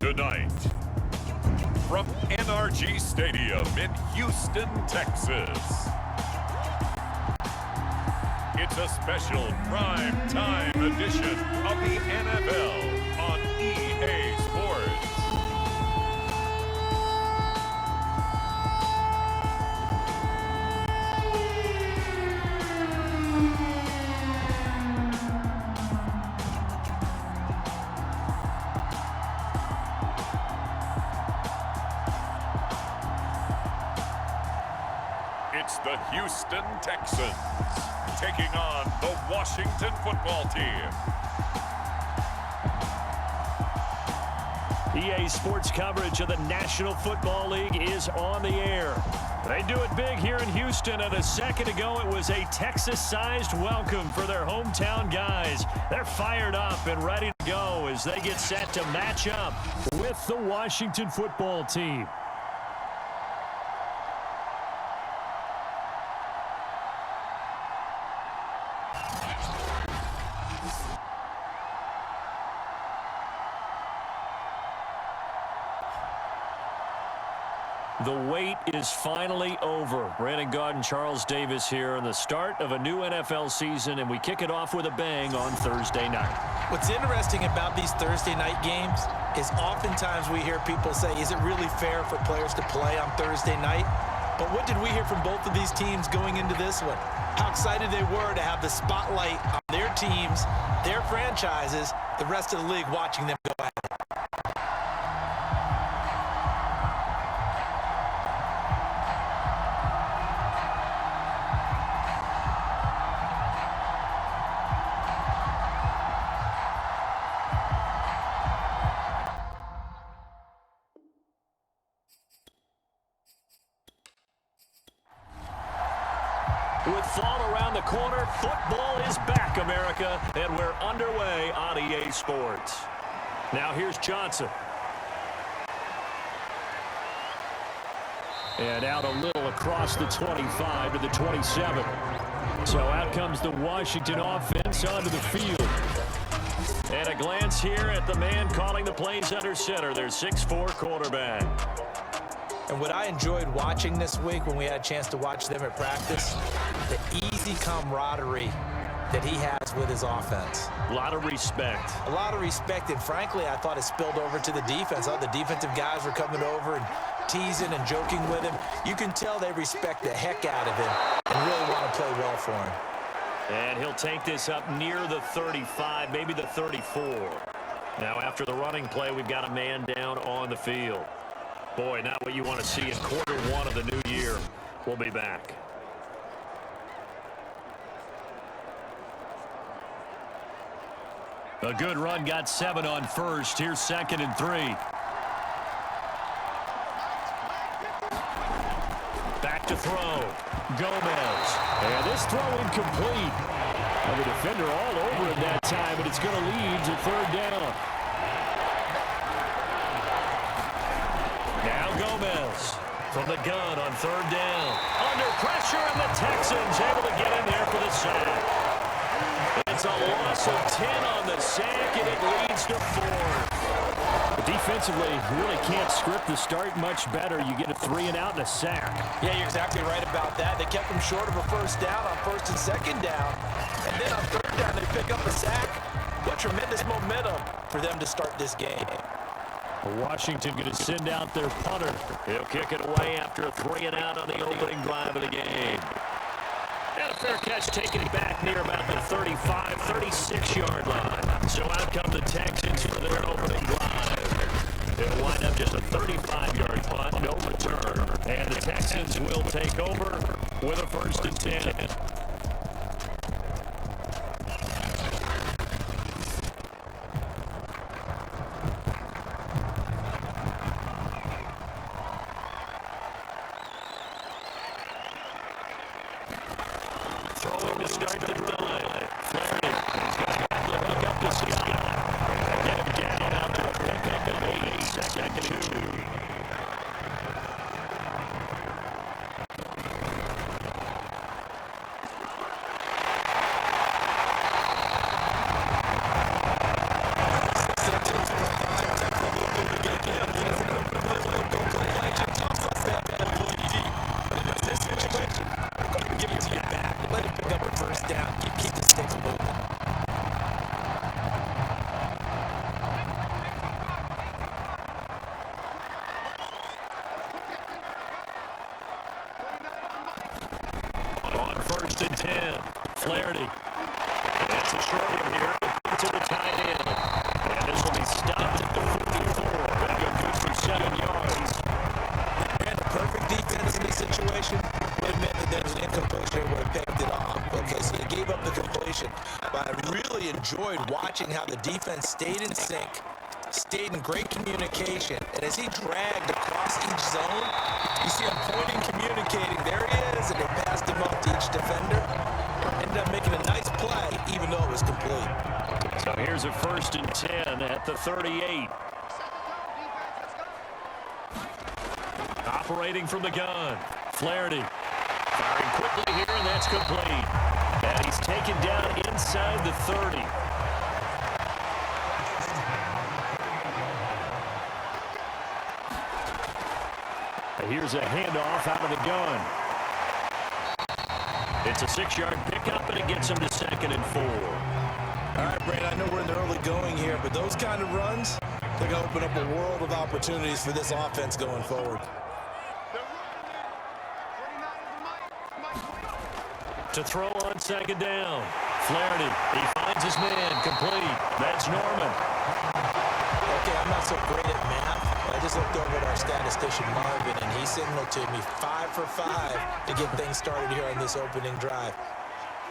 Tonight, from NRG Stadium in Houston, Texas, it's a special prime time edition of the NFL on EA Sports. It's the Houston Texans taking on the Washington football team. EA Sports coverage of the National Football League is on the air. They do it big here in Houston, and a second ago it was a Texas-sized welcome for their hometown guys. They're fired up and ready to go as they get set to match up with the Washington football team. The wait is finally over. Brandon Gaudin, Charles Davis here, and the start of a new NFL season, and we kick it off with a bang on Thursday night. What's interesting about these Thursday night games is oftentimes we hear people say, is it really fair for players to play on Thursday night? But what did we hear from both of these teams going into this one? How excited they were to have the spotlight on their teams, their franchises, the rest of the league watching them go at it. With fall around the corner, football is back, America, and we're underway on EA Sports. Now here's Johnson. And out a little across the 25 to the 27. So out comes the Washington offense onto the field. And a glance here at the man calling the plays under center, their 6'4" quarterback. And what I enjoyed watching this week when we had a chance to watch them at practice, the easy camaraderie that he has with his offense. A lot of respect. A lot of respect, and frankly, I thought it spilled over to the defense. All the defensive guys were coming over and teasing and joking with him. You can tell they respect the heck out of him and really want to play well for him. And he'll take this up near the 35, maybe the 34. Now after the running play, we've got a man down on the field. Boy, not what you want to see in quarter one of the new year. We'll be back. A good run, got 7 on first. Here's 2nd and 3. Back to throw. Gomez. And this throw incomplete. And the defender all over him that time, but it's going to lead to 3rd down. Now Gomez from the gun on 3rd down. Under pressure, and the Texans able to get in there for the sack. It's a loss of 10 on the sack, and it leads to 4. Defensively, you really can't script the start much better. You get a 3 and out and a sack. Yeah, you're exactly right about that. They kept them short of a 1st down on 1st and 2nd down. And then on 3rd down, they pick up a sack. What tremendous momentum for them to start this game. Washington going to send out their punter. He'll kick it away after a 3 and out on the opening drive of the game. And a fair catch taking it back near about the 35, 36-yard line. So out come the Texans for their opening drive. It'll wind up just a 35-yard punt, no return. And the Texans will take over with a 1st and 10. Throwing to start the drive. Flaherty. He's got to look up to Scott. Get him down out there. Pick up the 8. 2nd and 2. and 10. Flaherty. It's a short one here to the tight end. And this will be stopped at the 44. That'll go good for 7 yards. And the perfect defense in this situation would have meant that there was an incompletion and would have picked it off. Okay, so they gave up the completion. But I really enjoyed watching how the defense stayed in sync, stayed in great communication, and as he dragged across each zone, you see him pointing, communicating. There he is, and they passed him up to each defender. Ended up making a nice play, even though it was complete. So here's a 1st and 10 at the 38. Operating from the gun. Flaherty firing quickly here, and that's complete. And he's taken down inside the 30. Here's a handoff out of the gun. It's a 6-yard pickup, and it gets him to 2nd and 4. All right, Brandon, I know we're in the early going here, but those kind of runs, they're going to open up a world of opportunities for this offense going forward. To throw on 2nd down. Flaherty, he finds his man, complete. That's Norman. Okay, I'm not so great at math. I just looked over at our statistician, Marvin, and he signaled to me 5 for 5 to get things started here on this opening drive.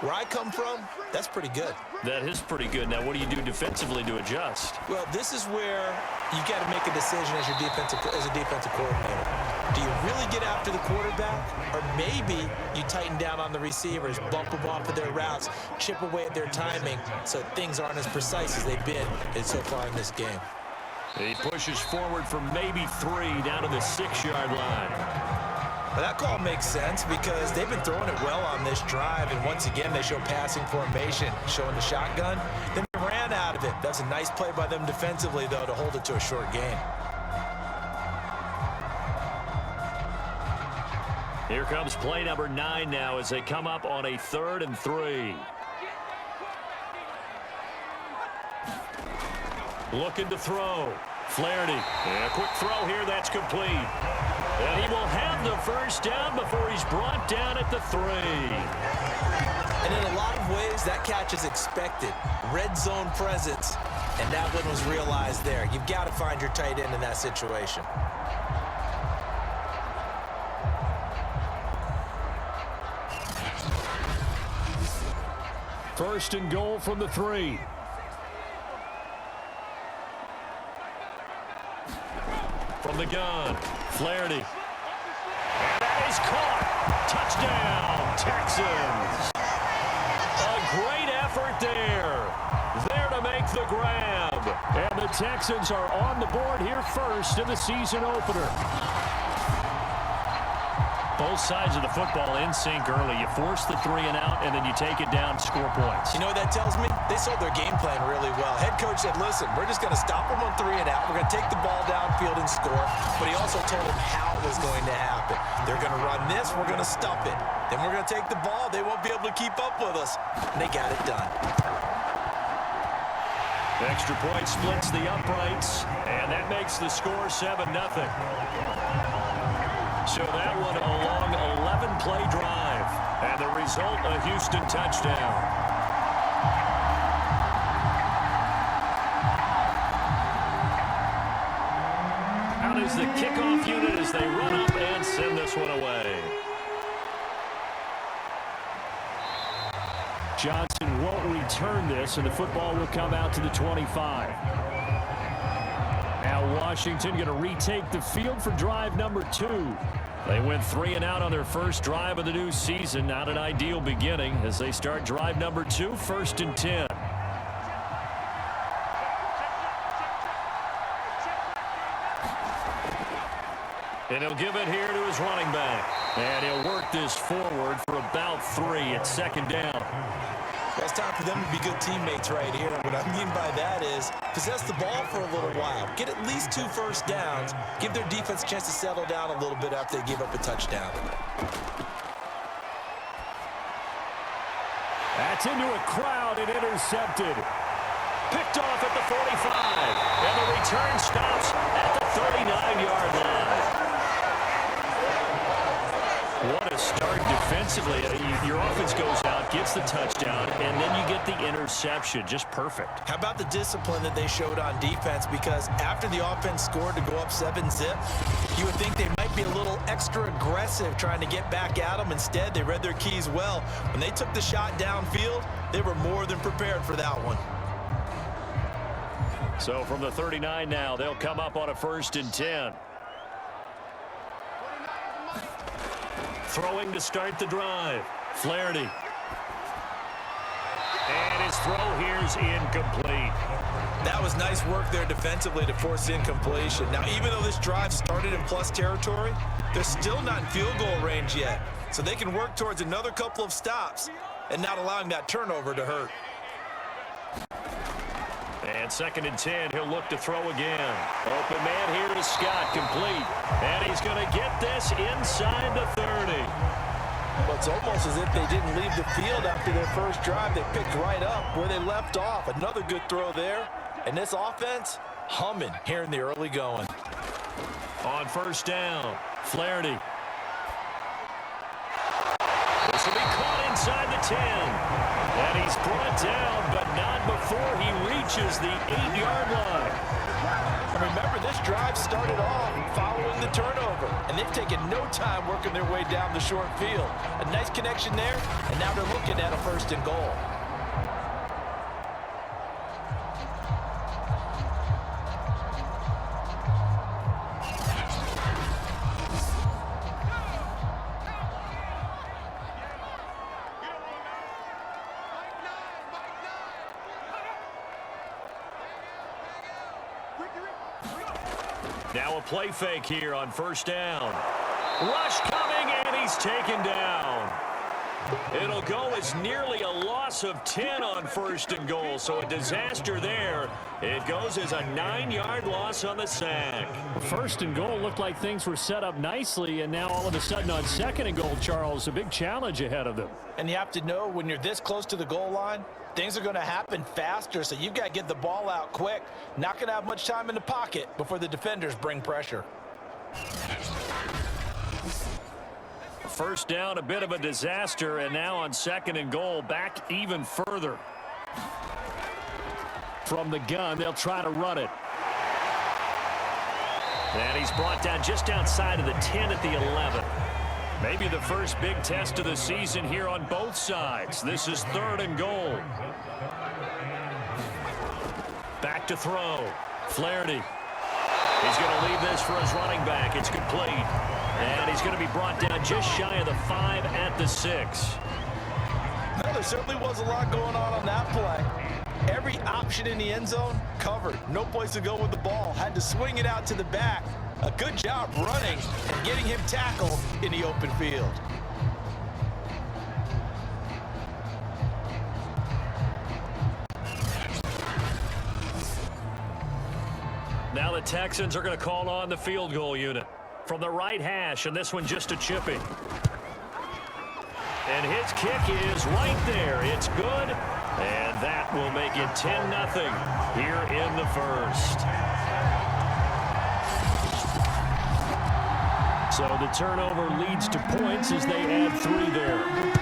Where I come from, that's pretty good. That is pretty good. Now, what do you do defensively to adjust? Well, this is where you got to make a decision as a defensive coordinator. Do you really get after the quarterback, or maybe you tighten down on the receivers, bump them off of their routes, chip away at their timing so things aren't as precise as they've been so far in this game? He pushes forward for maybe 3 down to the 6-yard line. Well, that call makes sense because they've been throwing it well on this drive, and once again they show passing formation, showing the shotgun. Then they ran out of it. That's a nice play by them defensively, though, to hold it to a short game. Here comes play number 9 now as they come up on a 3rd and 3. Looking to throw. Flaherty. And a quick throw here. That's complete. And he will have the first down before he's brought down at the 3. And in a lot of ways, that catch is expected. Red zone presence, and that one was realized there. You've got to find your tight end in that situation. First and goal from the 3. From the gun, Flaherty. And that is caught. Touchdown, Texans. A great effort there. There to make the grab. And the Texans are on the board here first in the season opener. Both sides of the football in sync early. You force the 3 and out, and then you take it down, score points. You know what that tells me? They sold their game plan really well. Head coach said, listen, we're just going to stop them on 3 and out. We're going to take the ball downfield and score. But he also told them how it was going to happen. They're going to run this. We're going to stop it. Then we're going to take the ball. They won't be able to keep up with us. And they got it done. Extra point splits the uprights, and that makes the score 7-0. So that one a long 11-play drive, and the result, a Houston touchdown. Out is the kickoff unit as they run up and send this one away. Johnson won't return this, and the football will come out to the 25. Now Washington going to retake the field for drive number 2. They went 3 and out on their first drive of the new season. Not an ideal beginning as they start drive number 2, 1st and 10. And he'll give it here to his running back. And he'll work this forward for about 3 at 2nd down. Well, it's time for them to be good teammates right here. What I mean by that is possess the ball for a little while. Get at least 2 first downs. Give their defense a chance to settle down a little bit after they give up a touchdown. That's into a crowd and intercepted. Picked off at the 45. And the return stops at the 39-yard line. What a start defensively. Defensively, your offense goes out, gets the touchdown, and then you get the interception. Just perfect. How about the discipline that they showed on defense? Because after the offense scored to go up 7-zip, you would think they might be a little extra aggressive trying to get back at them. Instead, they read their keys well. When they took the shot downfield, they were more than prepared for that one. So from the 39 now, they'll come up on a 1st and 10. Throwing to start the drive. Flaherty. And his throw here's incomplete. That was nice work there defensively to force incompletion. Now, even though this drive started in plus territory, they're still not in field goal range yet. So they can work towards another couple of stops and not allowing that turnover to hurt. And 2nd and 10, he'll look to throw again. Open man here is Scott, complete. And he's going to get this inside the 30. Well, it's almost as if they didn't leave the field after their first drive. They picked right up where they left off. Another good throw there. And this offense, humming here in the early going. On 1st down, Flaherty. This will be caught inside the 10. And he's brought down, but not before he reaches the 8-yard line. And remember, this drive started off following the turnover, and they've taken no time working their way down the short field. A nice connection there, and now they're looking at a 1st and goal. Now a play fake here on 1st down. Rush coming, and he's taken down. It'll go as nearly a loss of 10 on 1st and goal, so a disaster there. It goes as a 9-yard loss on the sack. 1st and goal looked like things were set up nicely, and now all of a sudden on 2nd and goal, Charles, a big challenge ahead of them. And you have to know when you're this close to the goal line, things are going to happen faster, so you've got to get the ball out quick. Not going to have much time in the pocket before the defenders bring pressure. 1st down, a bit of a disaster, and now on 2nd and goal, back even further. From the gun, they'll try to run it. And he's brought down just outside of the 10 at the 11. Maybe the first big test of the season here on both sides. This is 3rd and goal. Back to throw. Flaherty. He's going to leave this for his running back. It's complete. And he's going to be brought down just shy of the 5 at the 6. Well, there certainly was a lot going on that play. Every option in the end zone covered. No place to go with the ball. Had to swing it out to the back. A good job running and getting him tackled in the open field. Now the Texans are going to call on the field goal unit from the right hash, and this one just a chipping. And his kick is right there. It's good, and that will make it 10-0 here in the 1st. So the turnover leads to points as they add 3 there.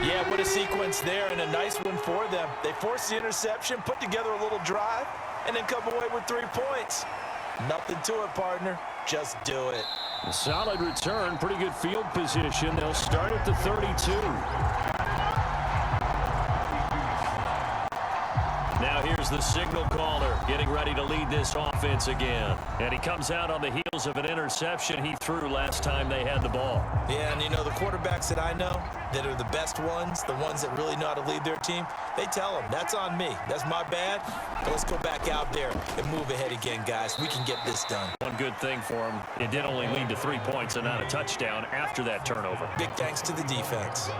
Yeah, what a sequence there, and a nice one for them. They forced the interception, put together a little drive, and then come away with 3 points. Nothing to it, partner. Just do it. A solid return, pretty good field position. They'll start at the 32. Now here's the signal caller getting ready to lead this offense again. And he comes out on the heels of an interception he threw last time they had the ball. Yeah, and you know, the quarterbacks that I know that are the best ones, the ones that really know how to lead their team, they tell them, that's on me. That's my bad. But let's go back out there and move ahead again, guys. We can get this done. One good thing for him, it did only lead to 3 points and not a touchdown after that turnover. Big thanks to the defense.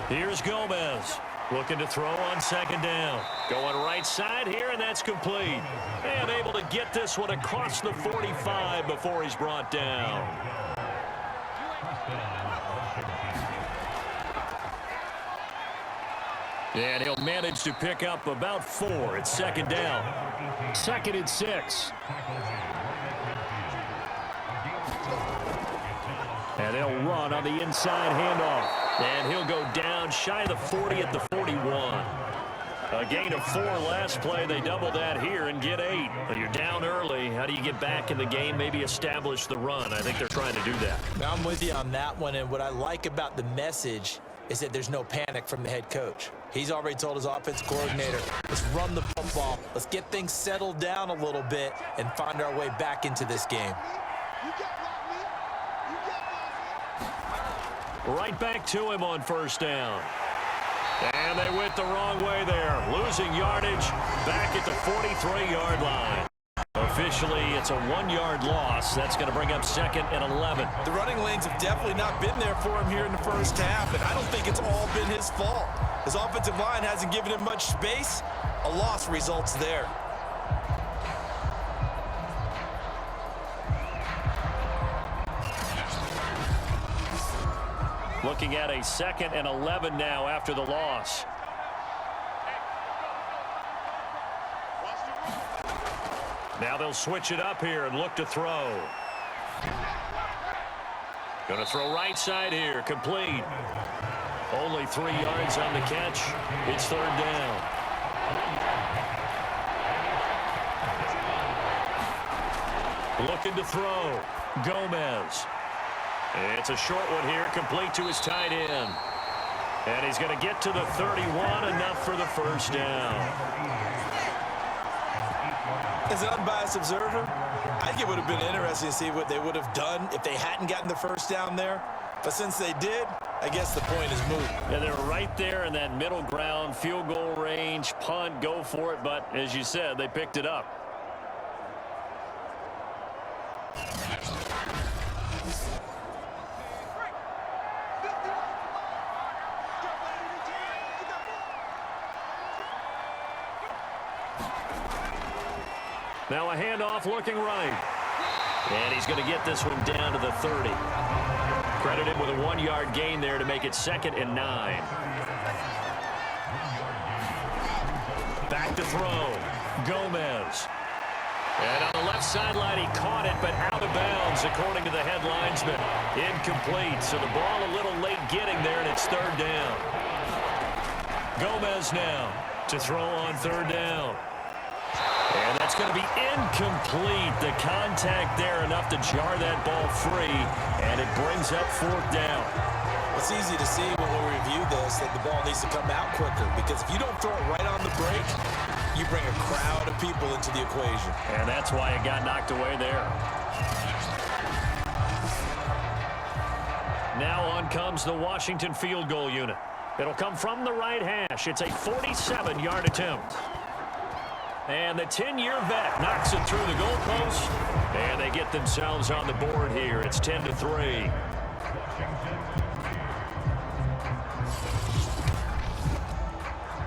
Here's Gomez looking to throw on 2nd down. Going right side here, and that's complete. And able to get this one across the 45 before he's brought down. And he'll manage to pick up about 4 at 2nd down. 2nd and 6. They'll run on the inside handoff. And he'll go down shy of the 40 at the 41. A gain of 4 last play. They double that here and get 8. But you're down early. How do you get back in the game, maybe establish the run? I think they're trying to do that. I'm with you on that one, and what I like about the message is that there's no panic from the head coach. He's already told his offensive coordinator, let's run the football, let's get things settled down a little bit and find our way back into this game. Right back to him on first down. And they went the wrong way there. Losing yardage back at the 43-yard line. Officially, it's a 1-yard loss. That's going to bring up 2nd and 11. The running lanes have definitely not been there for him here in the first half, and I don't think it's all been his fault. His offensive line hasn't given him much space. A loss results there. Looking at a 2nd and 11 now after the loss. Now they'll switch it up here and look to throw. Going to throw right side here, complete. Only 3 yards on the catch. It's 3rd down. Looking to throw. Gomez. It's a short one here, complete to his tight end. And he's going to get to the 31, enough for the first down. As an unbiased observer, I think it would have been interesting to see what they would have done if they hadn't gotten the first down there. But since they did, I guess the point is moot. Yeah, they're right there in that middle ground, field goal range, punt, go for it. But as you said, they picked it up. Now a handoff looking right. And he's going to get this one down to the 30. Credited with a 1-yard gain there to make it 2nd and 9. Back to throw. Gomez. And on the left sideline, he caught it, but out of bounds, according to the head linesman. Incomplete. So the ball a little late getting there, and it's 3rd down. Gomez now to throw on 3rd down. And that's going to be incomplete. The contact there enough to jar that ball free, and it brings up 4th down. It's easy to see when we review this that the ball needs to come out quicker, because if you don't throw it right on the break, you bring a crowd of people into the equation. And that's why it got knocked away there. Now on comes the Washington field goal unit. It'll come from the right hash. It's a 47-yard attempt. And the 10-year vet knocks it through the goalpost. And they get themselves on the board here. It's 10-3.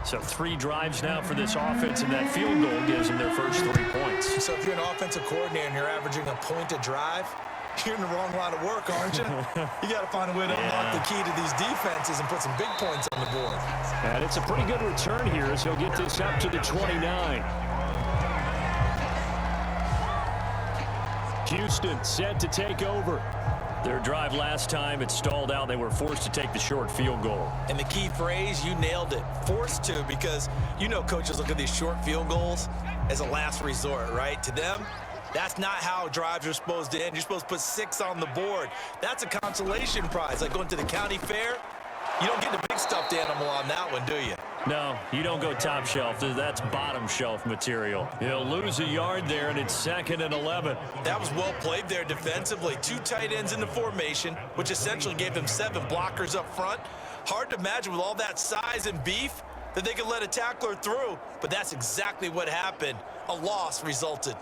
So 3 drives now for this offense, and that field goal gives them their first 3 points. So if you're an offensive coordinator and you're averaging a point a drive, you're in the wrong line of work, aren't you? You got to find a way to unlock the key to these defenses and put some big points on the board. And it's a pretty good return here as he'll get this up to the 29. Houston set to take over. Their drive last time, it stalled out. They were forced to take the short field goal. And the key phrase, you nailed it. Forced to, because you know coaches look at these short field goals as a last resort, right? To them, that's not how drives are supposed to end. You're supposed to put 6 on the board. That's a consolation prize. Like going to the county fair, you don't get the big stuffed animal on that one, do you? No, you don't go top shelf. That's bottom shelf material. He'll lose a yard there, and it's 2nd and 11. That was well played there defensively. 2 tight ends in the formation, which essentially gave them 7 blockers up front. Hard to imagine with all that size and beef that they could let a tackler through, but that's exactly what happened. A loss resulted.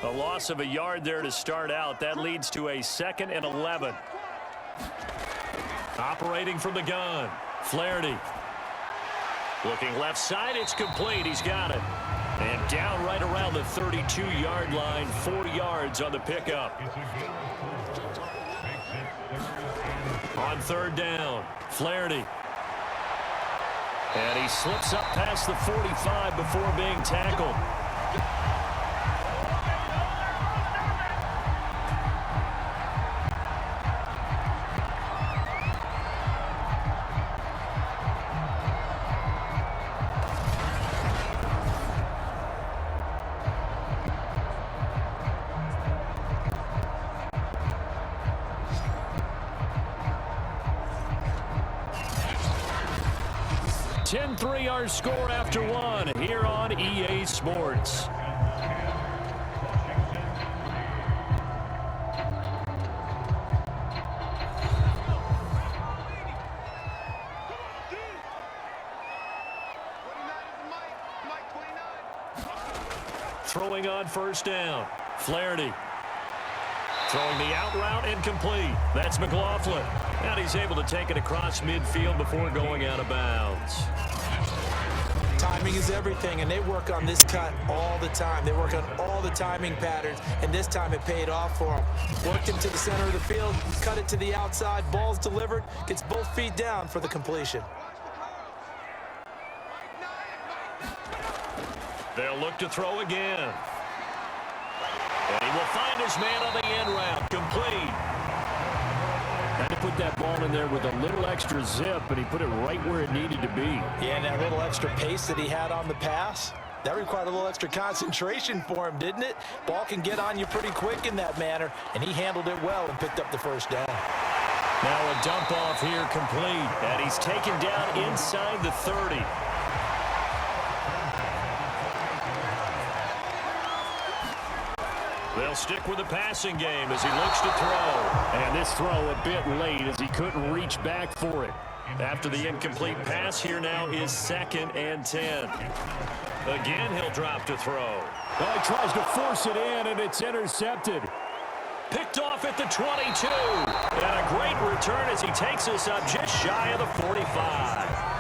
A loss of a yard there to start out. That leads to a 2nd and 11. Operating from the gun, Flaherty. Looking left side, it's complete. He's got it. And down right around the 32-yard line, 4 yards on the pickup. On 3rd down, Flaherty. And he slips up past the 45 before being tackled. 10-3 our score after one here on EA Sports. Throwing on first down. Flaherty. Throwing the out route incomplete. That's McLaughlin. And he's able to take it across midfield before going out of bounds. Timing is everything, and they work on this cut all the time. They work on all the timing patterns, and this time it paid off for them. Worked him to the center of the field, cut it to the outside, ball's delivered, gets both feet down for the completion. They'll look to throw again. And he will find his man on the end route. Complete. Had to put that ball in there with a little extra zip, and he put it right where it needed to be. Yeah, and that little extra pace that he had on the pass, that required a little extra concentration for him, didn't it? Ball can get on you pretty quick in that manner, and he handled it well and picked up the first down. Now a dump off here complete, and he's taken down inside the 30. They'll stick with the passing game as he looks to throw. And this throw a bit late as he couldn't reach back for it. After the incomplete pass, here now is 2nd and 10. Again, he'll drop to throw. Oh, he tries to force it in, and it's intercepted. Picked off at the 22. And a great return as he takes us up just shy of the 45.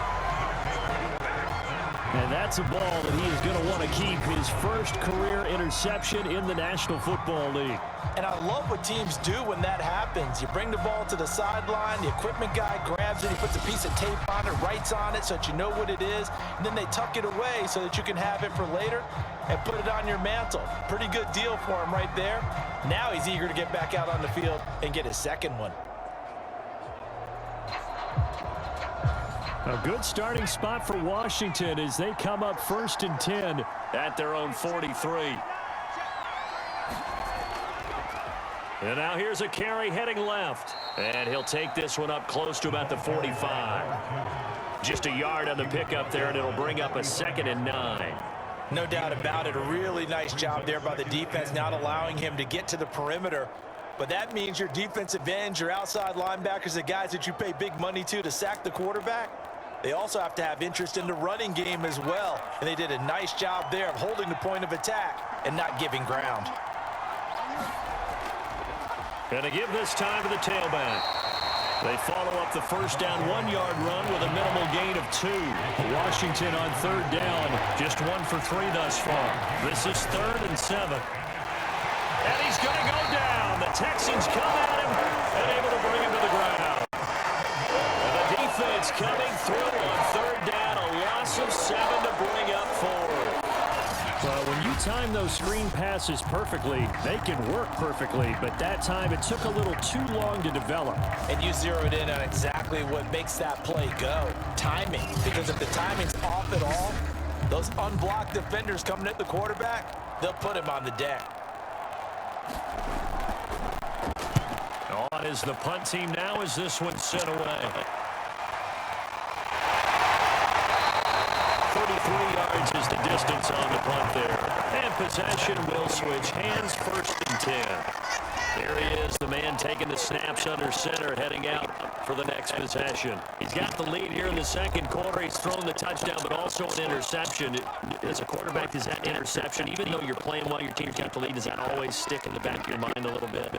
And that's a ball that he is going to want to keep, his first career interception in the National Football League. And I love what teams do when that happens. You bring the ball to the sideline, the equipment guy grabs it, he puts a piece of tape on it, writes on it so that you know what it is, and then they tuck it away so that you can have it for later and put it on your mantle. Pretty good deal for him right there. Now he's eager to get back out on the field and get his second one. A good starting spot for Washington as they come up 1st and 10 at their own 43. And now here's a carry heading left. And he'll take this one up close to about the 45. Just a yard on the pickup there, and it'll bring up a 2nd and 9. No doubt about it. A really nice job there by the defense, not allowing him to get to the perimeter. But that means your defensive ends, your outside linebackers, the guys that you pay big money to sack the quarterback, they also have to have interest in the running game as well. And they did a nice job there of holding the point of attack and not giving ground. Gonna give this time to the tailback. They follow up the first down 1-yard run with a minimal gain of 2. Washington on 3rd down, just 1 for 3 thus far. This is 3rd and 7. And he's gonna go down. The Texans come at him and able to bring him to the ground. And the defense coming through on 3rd down, a loss of 7 to bring up 4. Well, when you time those screen passes perfectly, they can work perfectly, but that time it took a little too long to develop. And you zeroed in on exactly what makes that play go. Timing. Because if the timing's off at all, those unblocked defenders coming at the quarterback, they'll put him on the deck. On is the punt team now as this one's sent away. 33 yards is the distance on the punt there. And possession will switch hands, 1st and 10. There he is, the man taking the snaps under center, heading out for the next possession. He's got the lead here in the 2nd quarter. He's thrown the touchdown, but also an interception. As a quarterback, does that interception, even though you're playing while your team's got the lead, does that always stick in the back of your mind a little bit?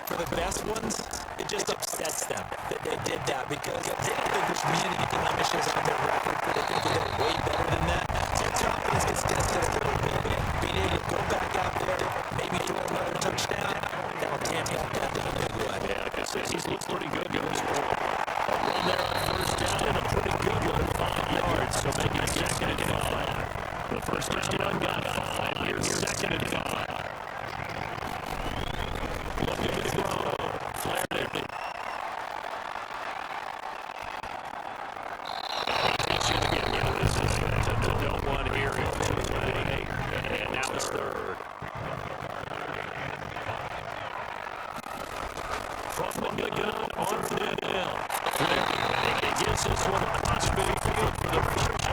For the best ones, it just upsets them that they did that because they don't think there's many blemishes on their record, but they think they're way better than that. So confidence gets tested a little bit. Being able to go back out there, maybe throw another touchdown, that'll tamp you up that in a big way. Yeah, like I said, he's looked pretty good going forward. A run there on 1st down and a pretty good one, 5 yards, so maybe 2nd and 5. The first touchdown got 5. Here's 2nd and 5. Looking to throw. Flaherty. He's going to get rid of this. Don't want here. And now it's 3rd. From the gun on the down. Flaherty gets this one across midfield for the first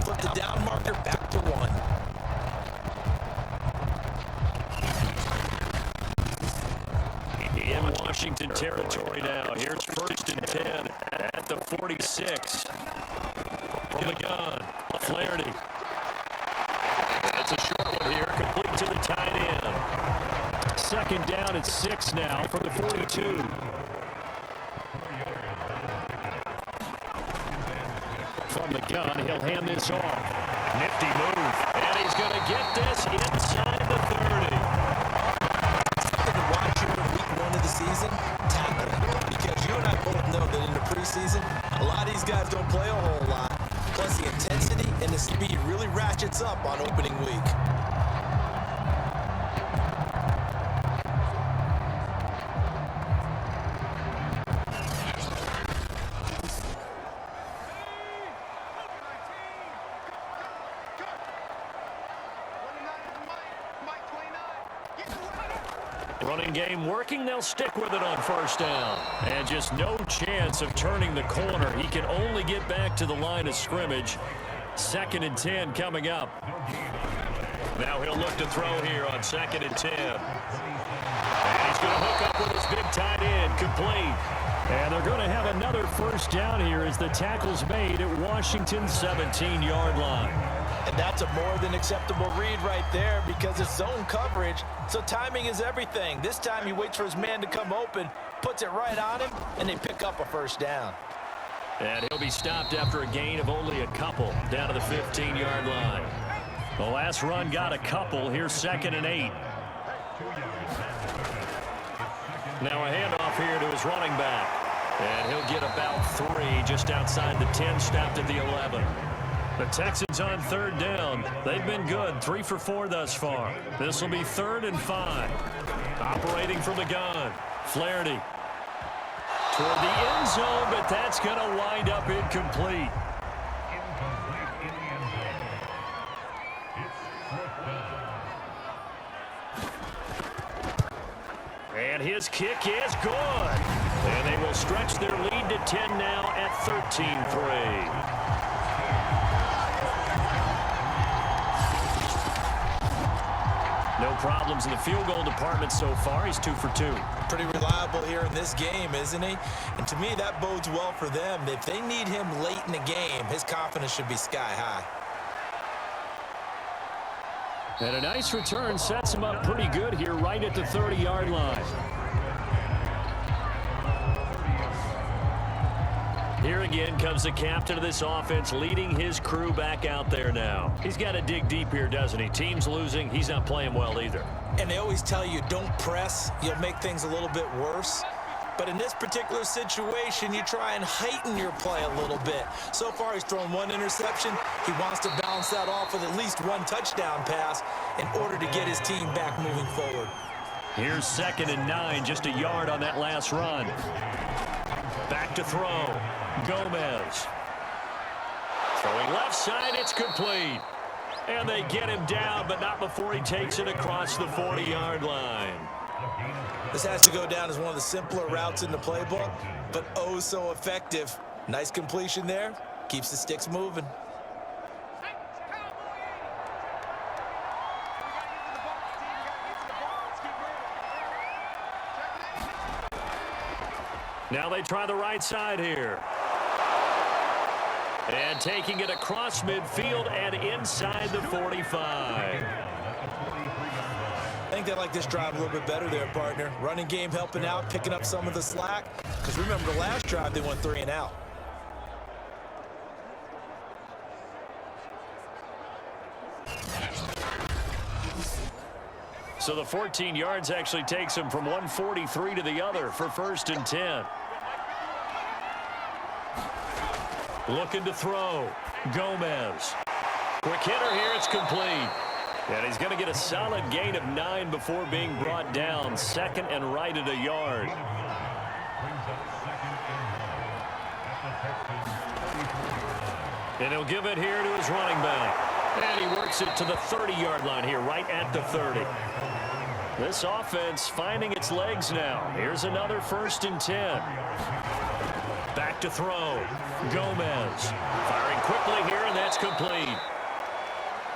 Flip the down marker back to 1. In Washington territory now. Here's 1st and 10 at the 46. From the gun, Flaherty. That's a short one here, complete to the tight end. 2nd down at 6 now from the 42. From the gun, he'll hand this off. Nifty move, and he's going to get this inside the 30. To watch you in week 1 of the season, tackling. Because you and I both know that in the preseason, a lot of these guys don't play a whole lot. Plus the intensity and the speed really ratchets up on opening week. Running game working. They'll stick with it on 1st down. And just no chance of turning the corner. He can only get back to the line of scrimmage. 2nd and 10 coming up. Now he'll look to throw here on 2nd and 10. And he's going to hook up with his big tight end. Complete. And they're going to have another 1st down here as the tackle's made at Washington's 17-yard line. And that's a more than acceptable read right there because it's zone coverage, so timing is everything. This time he waits for his man to come open, puts it right on him, and they pick up a 1st down. And he'll be stopped after a gain of only a couple down to the 15-yard line. The last run got a couple. Here's 2nd and 8. Now a handoff here to his running back. And he'll get about 3 just outside the 10, stopped at the 11. The Texans on 3rd down. They've been good, 3 for 4 thus far. This will be 3rd and 5. Operating from the gun, Flaherty. Toward the end zone, but that's going to wind up incomplete. And his kick is good. And they will stretch their lead to 10 now at 13-3. No problems in the field goal department so far. He's 2 for 2. Pretty reliable here in this game, isn't he? And to me, that bodes well for them. If they need him late in the game, his confidence should be sky high. And a nice return sets him up pretty good here right at the 30-yard line. Here again comes the captain of this offense, leading his crew back out there now. He's got to dig deep here, doesn't he? Team's losing. He's not playing well either. And they always tell you, don't press. You'll make things a little bit worse. But in this particular situation, you try and heighten your play a little bit. So far, he's thrown 1 interception. He wants to balance that off with at least 1 touchdown pass in order to get his team back moving forward. Here's 2nd and 9, just a yard on that last run. Back to throw. Gomez. Throwing left side, it's complete. And they get him down, but not before he takes it across the 40-yard line. This has to go down as one of the simpler routes in the playbook, but oh so effective. Nice completion there. Keeps the sticks moving. Now they try the right side here. And taking it across midfield and inside the 45. I think they like this drive a little bit better there, partner. Running game helping out, picking up some of the slack. Because remember, the last drive, they went 3 and out. So the 14 yards actually takes him from 143 to the other for 1st and 10. Looking to throw. Gomez. Quick hitter here. It's complete. And he's going to get a solid gain of 9 before being brought down. 2nd and right at a yard. And he'll give it here to his running back. And he works it to the 30-yard line here, right at the 30. This offense finding its legs now. Here's another 1st and 10. Back back to throw. Gomez firing quickly here, and that's complete.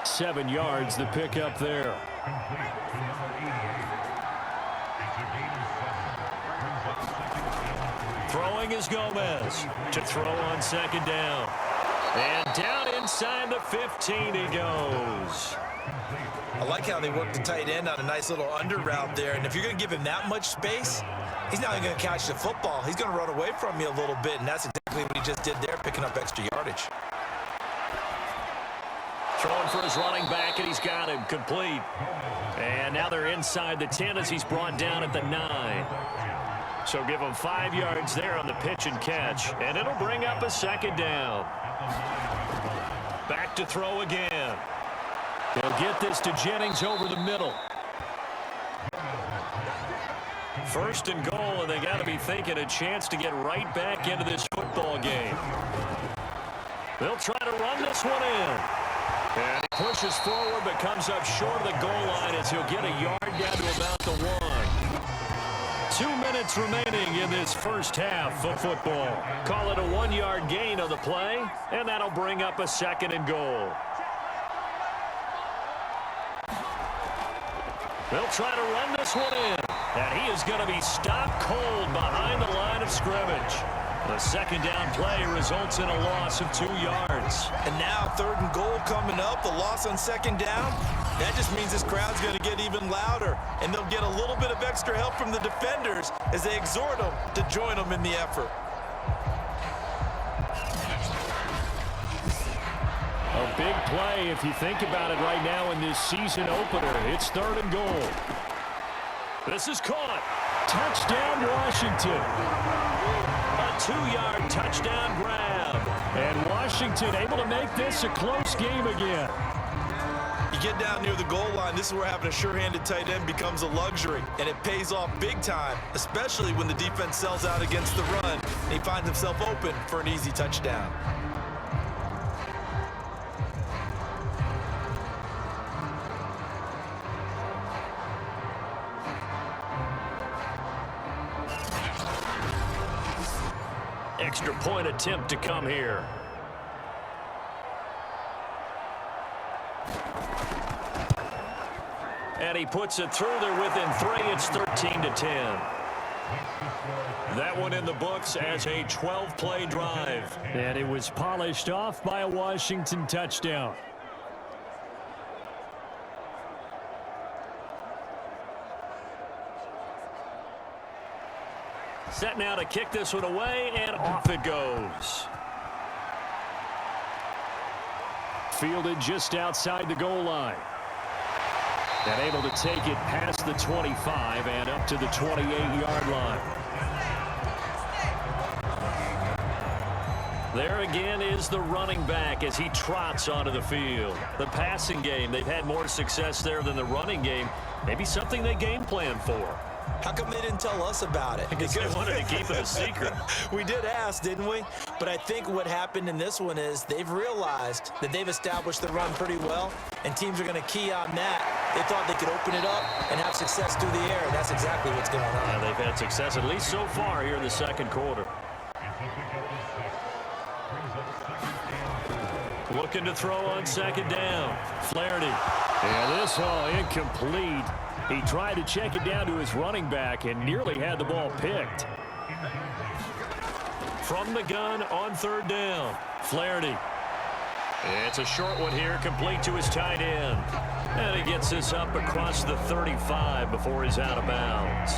7 yards the pick up there. Throwing is Gomez to throw on second down. And down inside the 15 he goes. I like how they work the tight end on a nice little under route there. And if you're going to give him that much space, he's not going to catch the football. He's going to run away from you a little bit, and that's exactly what he just did there, picking up extra yardage. Throwing for his running back, and he's got him complete. And now they're inside the 10 as he's brought down at the 9. So give him 5 yards there on the pitch and catch, and it'll bring up a second down. Back to throw again. They'll get this to Jennings over the middle. First and goal, and they got to be thinking a chance to get right back into this football game. They'll try to run this one in. And he pushes forward but comes up short of the goal line as he'll get a yard down to about the 1. 2 minutes remaining in this first half of football. Call it a 1-yard gain on the play, and that'll bring up a second and goal. They'll try to run this one in, and he is going to be stopped cold behind the line of scrimmage. The second down play results in a loss of 2 yards. And now 3rd and goal coming up, the loss on second down. That just means this crowd's going to get even louder, and they'll get a little bit of extra help from the defenders as they exhort them to join them in the effort. A big play if you think about it right now in this season opener. It's 3rd and goal. This is caught. Touchdown, Washington. A 2-yard touchdown grab. And Washington able to make this a close game again. You get down near the goal line, this is where having a sure-handed tight end becomes a luxury, and it pays off big time, especially when the defense sells out against the run, and he finds himself open for an easy touchdown. Extra point attempt to come here. And he puts it through. They're within 3. It's 13-10. That one in the books as a 12-play drive. And it was polished off by a Washington touchdown. Set now to kick this one away, and off it goes. Fielded just outside the goal line. And able to take it past the 25 and up to the 28-yard line. There again is the running back as he trots onto the field. The passing game, they've had more success there than the running game. Maybe something they game plan for. How come they didn't tell us about it? Because they wanted to keep it a secret. We did ask, didn't we? But I think what happened in this one is they've realized that they've established the run pretty well, and teams are going to key on that. They thought they could open it up and have success through the air, and that's exactly what's going on. Yeah, they've had success, at least so far, here in the second quarter. Looking to throw on second down. Flaherty. And this all incomplete. He tried to check it down to his running back and nearly had the ball picked. From the gun on 3rd down. Flaherty. It's a short one here, complete to his tight end. And he gets this up across the 35 before he's out of bounds.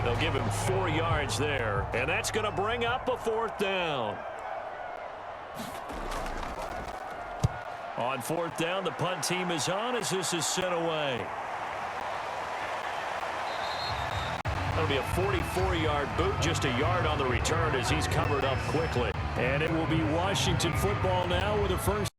They'll give him 4 yards there, and that's going to bring up a 4th down. On 4th down, the punt team is on as this is sent away. That'll be a 44-yard boot, just a yard on the return as he's covered up quickly. And it will be Washington football now with a first.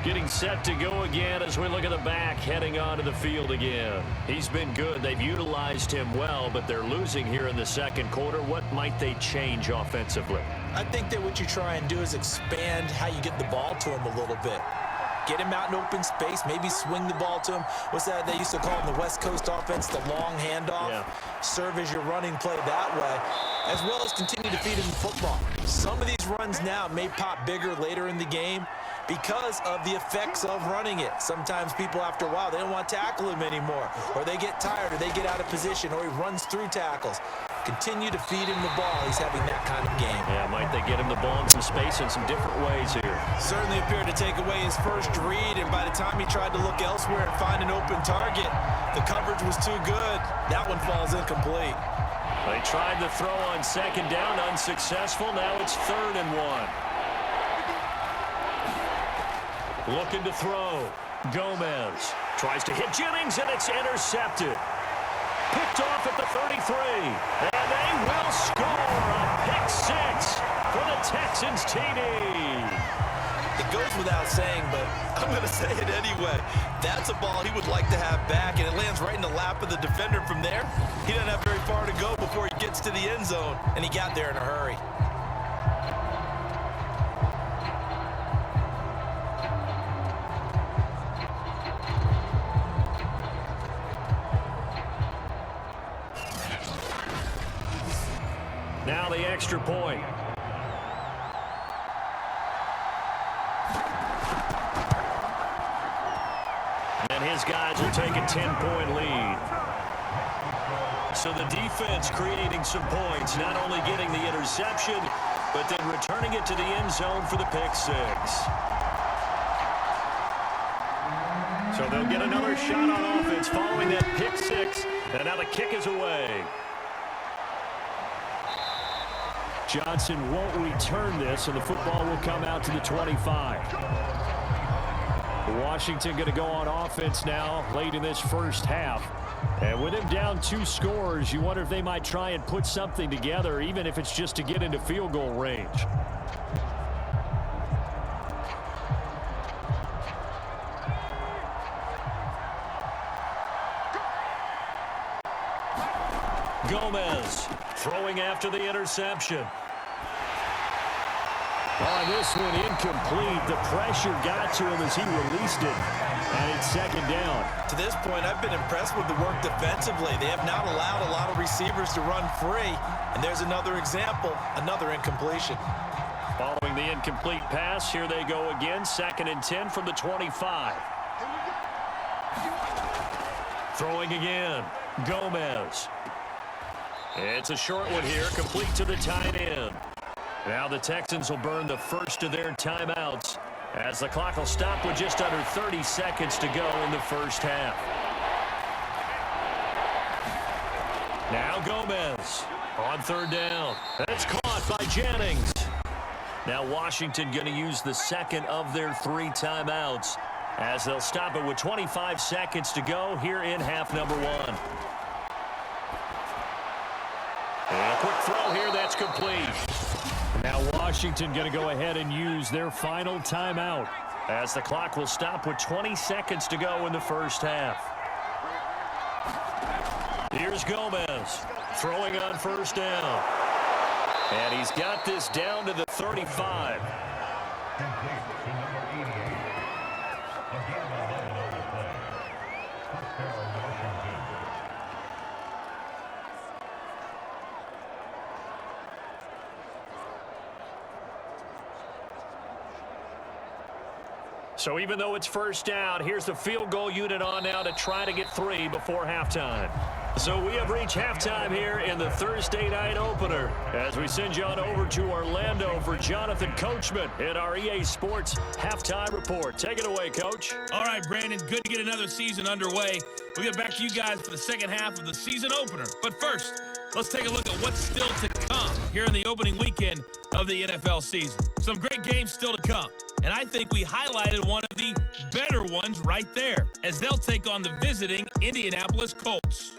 Getting set to go again as we look at the back heading onto the field again. He's been good. They've utilized him well, but they're losing here in the second quarter. What might they change offensively? I think that what you try and do is expand how you get the ball to him a little bit. Get him out in open space, maybe swing the ball to him. What's that they used to call in the West Coast offense, the long handoff? Yeah. Serve as your running play that way. as well as continue to feed him the football. Some of these runs now may pop bigger later in the game because of the effects of running it. Sometimes people, after a while, they don't want to tackle him anymore, or they get tired, or they get out of position, or he runs through tackles. Continue to feed him the ball. He's having that kind of game. Yeah, might they get him the ball in some space in some different ways here. Certainly appeared to take away his first read, and by the time he tried to look elsewhere and find an open target, the coverage was too good. That one falls incomplete. They tried the throw on second down, unsuccessful. Now it's 3rd and 1. Looking to throw. Gomez tries to hit Jennings, and it's intercepted. Picked off at the 33, and they will score a pick 6 for the Texans TD. It goes without saying, but I'm going to say it anyway. That's a ball he would like to have back, and it lands right in the lap of the defender from there. He doesn't have very far to go before he gets to the end zone, and he got there in a hurry. Now the extra point. And his guys will take a 10-point lead. So the defense creating some points, not only getting the interception, but then returning it to the end zone for the pick 6. So they'll get another shot on offense following that pick 6, and now the kick is away. Johnson won't return this, and the football will come out to the 25. Washington going to go on offense now late in this first half. And with him down 2 scores, you wonder if they might try and put something together, even if it's just to get into field goal range. Gomez throwing after the interception. On this one, incomplete. The pressure got to him as he released it. And it's 2nd down. To this point, I've been impressed with the work defensively. They have not allowed a lot of receivers to run free. And there's another example, another incompletion. Following the incomplete pass, here they go again. 2nd and 10 from the 25. Throwing again. Gomez. It's a short one here, complete to the tight end. Now the Texans will burn the first of their timeouts as the clock will stop with just under 30 seconds to go in the first half. Now Gomez on 3rd down. It's caught by Jennings. Now Washington going to use the second of their 3 timeouts as they'll stop it with 25 seconds to go here in half number 1. And a quick throw here, that's complete. Now Washington going to go ahead and use their final timeout as the clock will stop with 20 seconds to go in the first half. Here's Gomez throwing on 1st down. And he's got this down to the 35. So even though it's 1st down, here's the field goal unit on now to try to get 3 before halftime. So we have reached halftime here in the Thursday night opener as we send you on over to Orlando for Jonathan Coachman in our EA Sports Halftime Report. Take it away, Coach. All right, Brandon, good to get another season underway. We'll get back to you guys for the second half of the season opener. But first, let's take a look at what's still to come here in the opening weekend of the NFL season. Some great games still to come. And I think we highlighted one of the better ones right there as they'll take on the visiting Indianapolis Colts.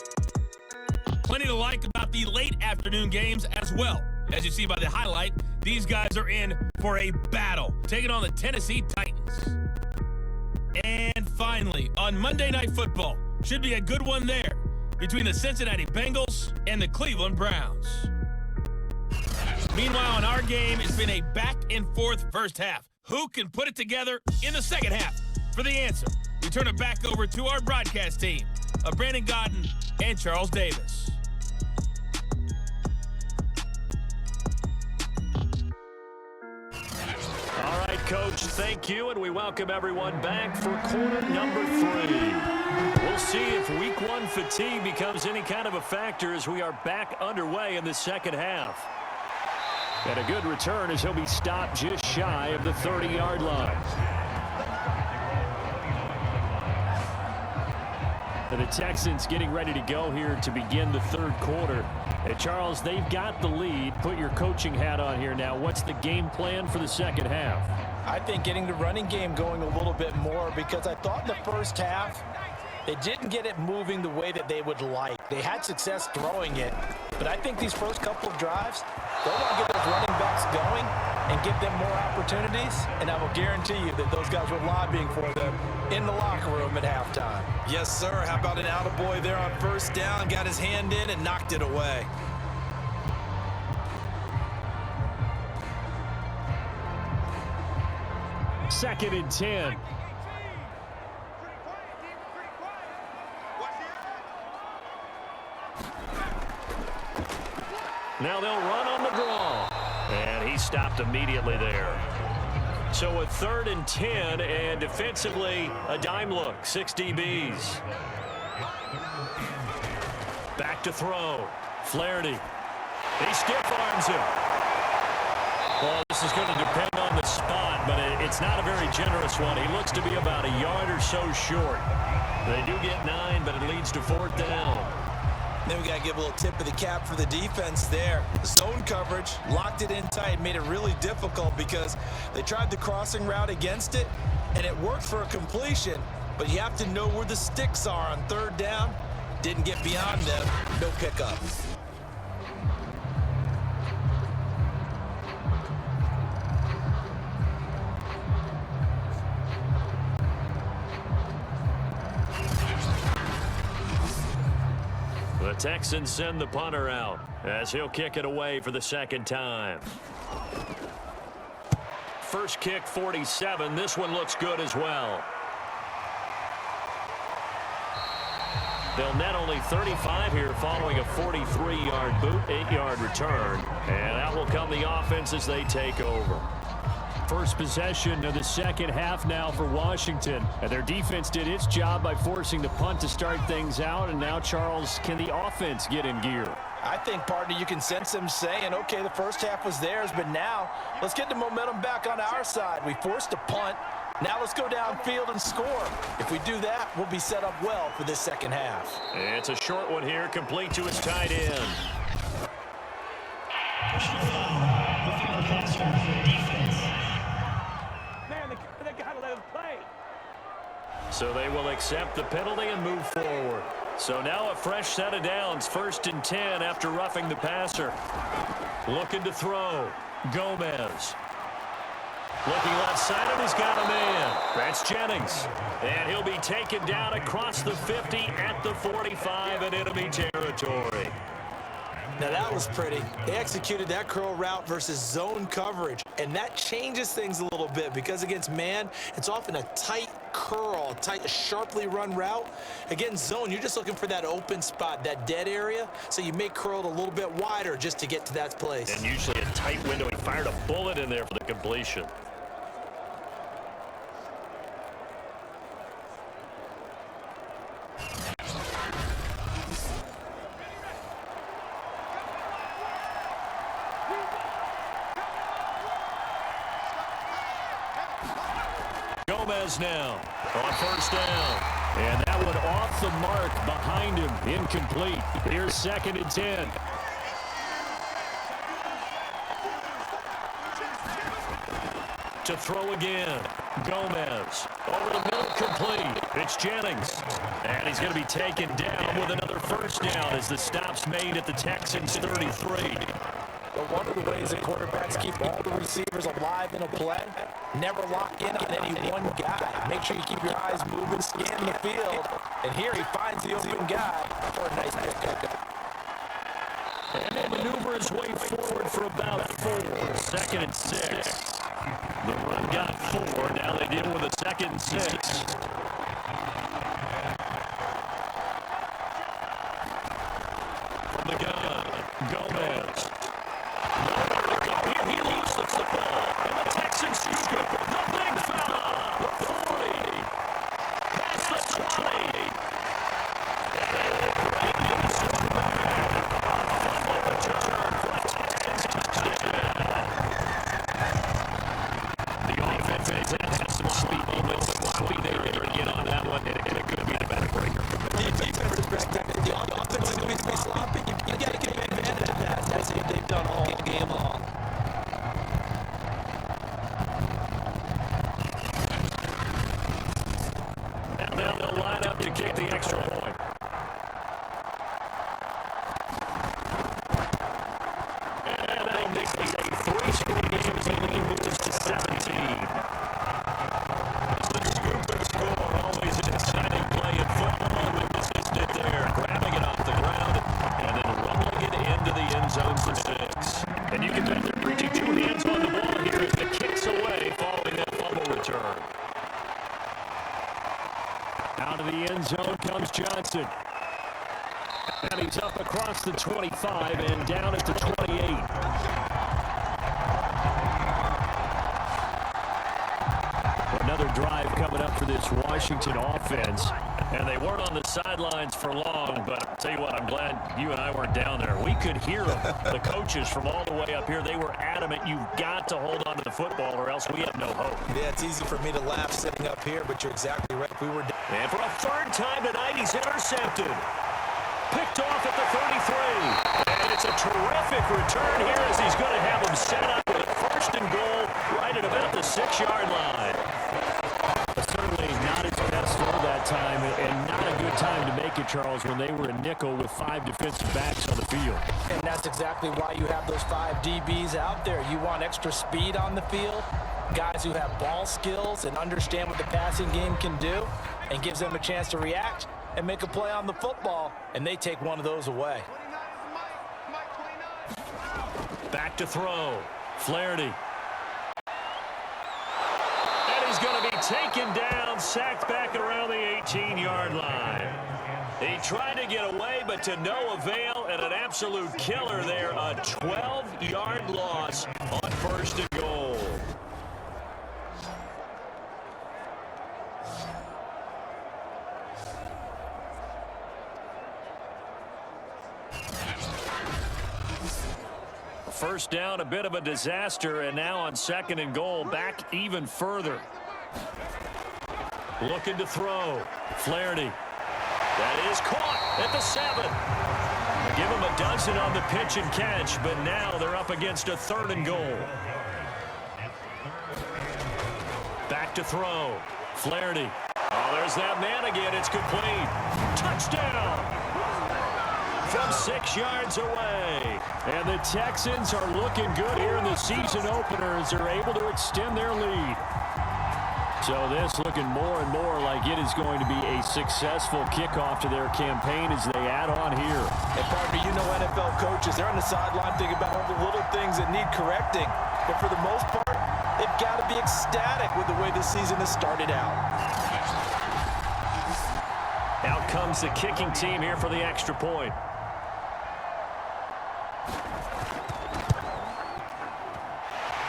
Plenty to like about the late afternoon games as well. As you see by the highlight, these guys are in for a battle, taking on the Tennessee Titans. And finally, on Monday Night Football, should be a good one there between the Cincinnati Bengals and the Cleveland Browns. Meanwhile, in our game, it's been a back-and-forth first half. Who can put it together in the second half? For the answer, we turn it back over to our broadcast team of Brandon Godden and Charles Davis. Coach. Thank you, and we welcome everyone back for quarter number 3. We'll see if week 1 fatigue becomes any kind of a factor as we are back underway in the second half. And a good return as he'll be stopped just shy of the 30-yard line. And the Texans getting ready to go here to begin the third quarter. And Charles, they've got the lead. Put your coaching hat on here now. What's the game plan for the second half? I think getting the running game going a little bit more, because I thought in the first half they didn't get it moving the way that they would like. They had success throwing it, but I think these first couple of drives, they want to get those running backs going and give them more opportunities, and I will guarantee you that those guys were lobbying for them in the locker room at halftime. Yes, sir. How about an attaboy there on first down? Got his hand in and knocked it away. Second and 10. Now they'll run on the draw. And he stopped immediately there. So a 3rd and 10, and defensively, a dime look, 6 DBs. Back to throw. Flaherty. He stiff arms him. Well, this is going to depend on the spot, but it's not a very generous one. He looks to be about a yard or so short. They do get 9, but it leads to 4th down. Then we got to give a little tip of the cap for the defense there. Zone coverage, locked it in tight, made it really difficult because they tried the crossing route against it, and it worked for a completion, but you have to know where the sticks are on 3rd down. Didn't get beyond them. No pickup. The Texans send the punter out as he'll kick it away for the second time. First kick, 47. This one looks good as well. They'll net only 35 here following a 43-yard boot, 8-yard return. And out will come the offense as they take over. First possession of the second half now for Washington. And their defense did its job by forcing the punt to start things out. And now, Charles, can the offense get in gear? I think, partner, you can sense them saying, okay, the first half was theirs, but now let's get the momentum back on our side. We forced a punt. Now let's go downfield and score. If we do that, we'll be set up well for this second half. It's a short one here, complete to his tight end. So they will accept the penalty and move forward. So now a fresh set of downs, 1st and 10 after roughing the passer. Looking to throw. Gomez. Looking left side, and he's got a man. That's Jennings. And he'll be taken down across the 50 at the 45 in enemy territory. Now that was pretty. They executed that curl route versus zone coverage, and that changes things a little bit because against man, it's often a tight curl, tight, sharply run route. Against zone, you're just looking for that open spot, that dead area, so you may curl it a little bit wider just to get to that place. And usually a tight window. He fired a bullet in there for the completion. Gomez now on first down. And that one off the mark behind him. Incomplete. Here's 2nd and 10. To throw again. Gomez. Over the middle, complete. It's Jennings. And he's going to be taken down with another first down as the stop's made at the Texans' 33. But one of the ways that quarterbacks keep all the receivers alive in a play, never lock in on any one guy. Make sure you keep your eyes moving, scan the field, and here he finds the open guy for a nice pickup. And he'll maneuver his way forward for about 4. 2nd and 6. The run got 4. Now they deal with a 2nd and 6. From the gun, Gomez. Nowhere to go. He loses the football. And the Texans scoop it. sloppy, you got to take advantage of that. That's what they've done all game long. Now they'll line up to kick the extra point. And that'll make it a 3-score game as the lead moves to 17. Scoop and score, always an exciting play in football, but this isn't it there. Grabbing it off the ground and then rumbling it into the end zone for 6. And you can bet they're reaching 2 hands on the ball here as the kick's away following that fumble return. Out of the end zone comes Johnson. And he's up across the 25 and down at the 28. Another drive coming up for this Washington offense. And they weren't on the sidelines for long, but I'll tell you what, I'm glad you and I weren't down there. We could hear them, the coaches from all the way up here. They were adamant, you've got to hold on to the football or else we have no hope. Yeah, it's easy for me to laugh sitting up here, but you're exactly right. We were down. And for a third time tonight, he's intercepted. Picked off at the 33. And it's a terrific return here as he's going to have him set up with a 1st and goal right at about the 6-yard line. But certainly not his best throw that time, and not a good time to make it, Charles, when they were a nickel with 5 defensive backs on the field. And that's exactly why you have those 5 DBs out there. You want extra speed on the field, guys who have ball skills and understand what the passing game can do, and gives them a chance to react and make a play on the football, and they take one of those away. Back to throw. Flaherty. And he's going to be taken down, sacked back around the 18-yard line. He tried to get away, but to no avail, and an absolute killer there. A 12-yard loss on 1st and goal. First down, a bit of a disaster, and now on 2nd and goal, back even further. Looking to throw. Flaherty. That is caught at the 7. They give him a dozen on the pitch and catch, but now they're up against a 3rd and goal. Back to throw. Flaherty. Oh, there's that man again. It's complete. Touchdown! From 6 yards away. And the Texans are looking good here in the season opener as they're able to extend their lead. So this looking more and more like it is going to be a successful kickoff to their campaign as they add on here. And partner, you know NFL coaches, they're on the sideline thinking about all the little things that need correcting. But for the most part, they've got to be ecstatic with the way the season has started out. Out comes the kicking team here for the extra point.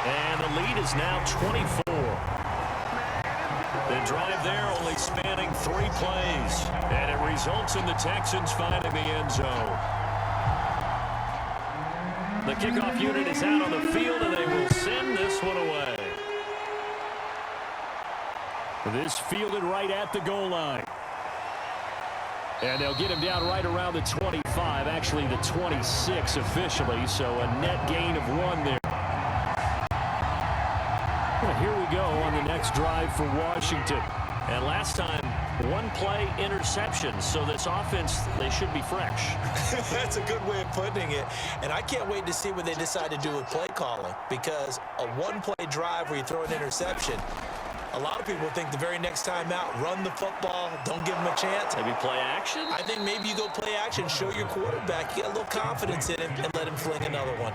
And the lead is now 24. The drive there only spanning 3 plays. And it results in the Texans finding the end zone. The kickoff unit is out on the field, and they will send this one away. This fielded right at the goal line. And they'll get him down right around the 25, actually the 26 officially, so a net gain of 1 there. Well, here we go on the next drive for Washington. And last time, 1-play interception, so this offense, they should be fresh. That's a good way of putting it. And I can't wait to see what they decide to do with play calling, because a 1-play drive where you throw an interception, a lot of people think the very next time out, run the football, don't give them a chance. Maybe play action? I think maybe you go play action, show your quarterback, you get a little confidence in him, and let him fling another one.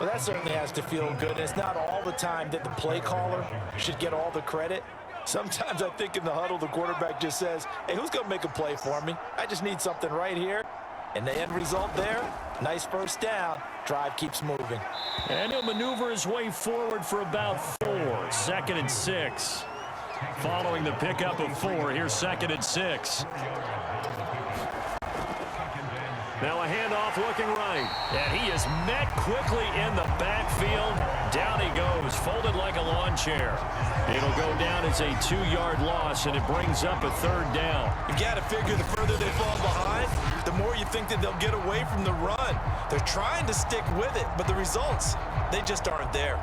Well, that certainly has to feel good. And it's not all the time that the play caller should get all the credit. Sometimes I think in the huddle, the quarterback just says, hey, who's going to make a play for me? I just need something right here. And the end result there, nice first down. Drive keeps moving. And he'll maneuver his way forward for about 4. 2nd and 6. Following the pickup of 4, here's 2nd and 6. Now a handoff looking right. And he is met quickly in the backfield. Down he goes, folded like a lawn chair. It'll go down as a 2-yard loss, and it brings up a 3rd down. You got to figure the further they fall behind, the more you think that they'll get away from the run. They're trying to stick with it, but the results, they just aren't there.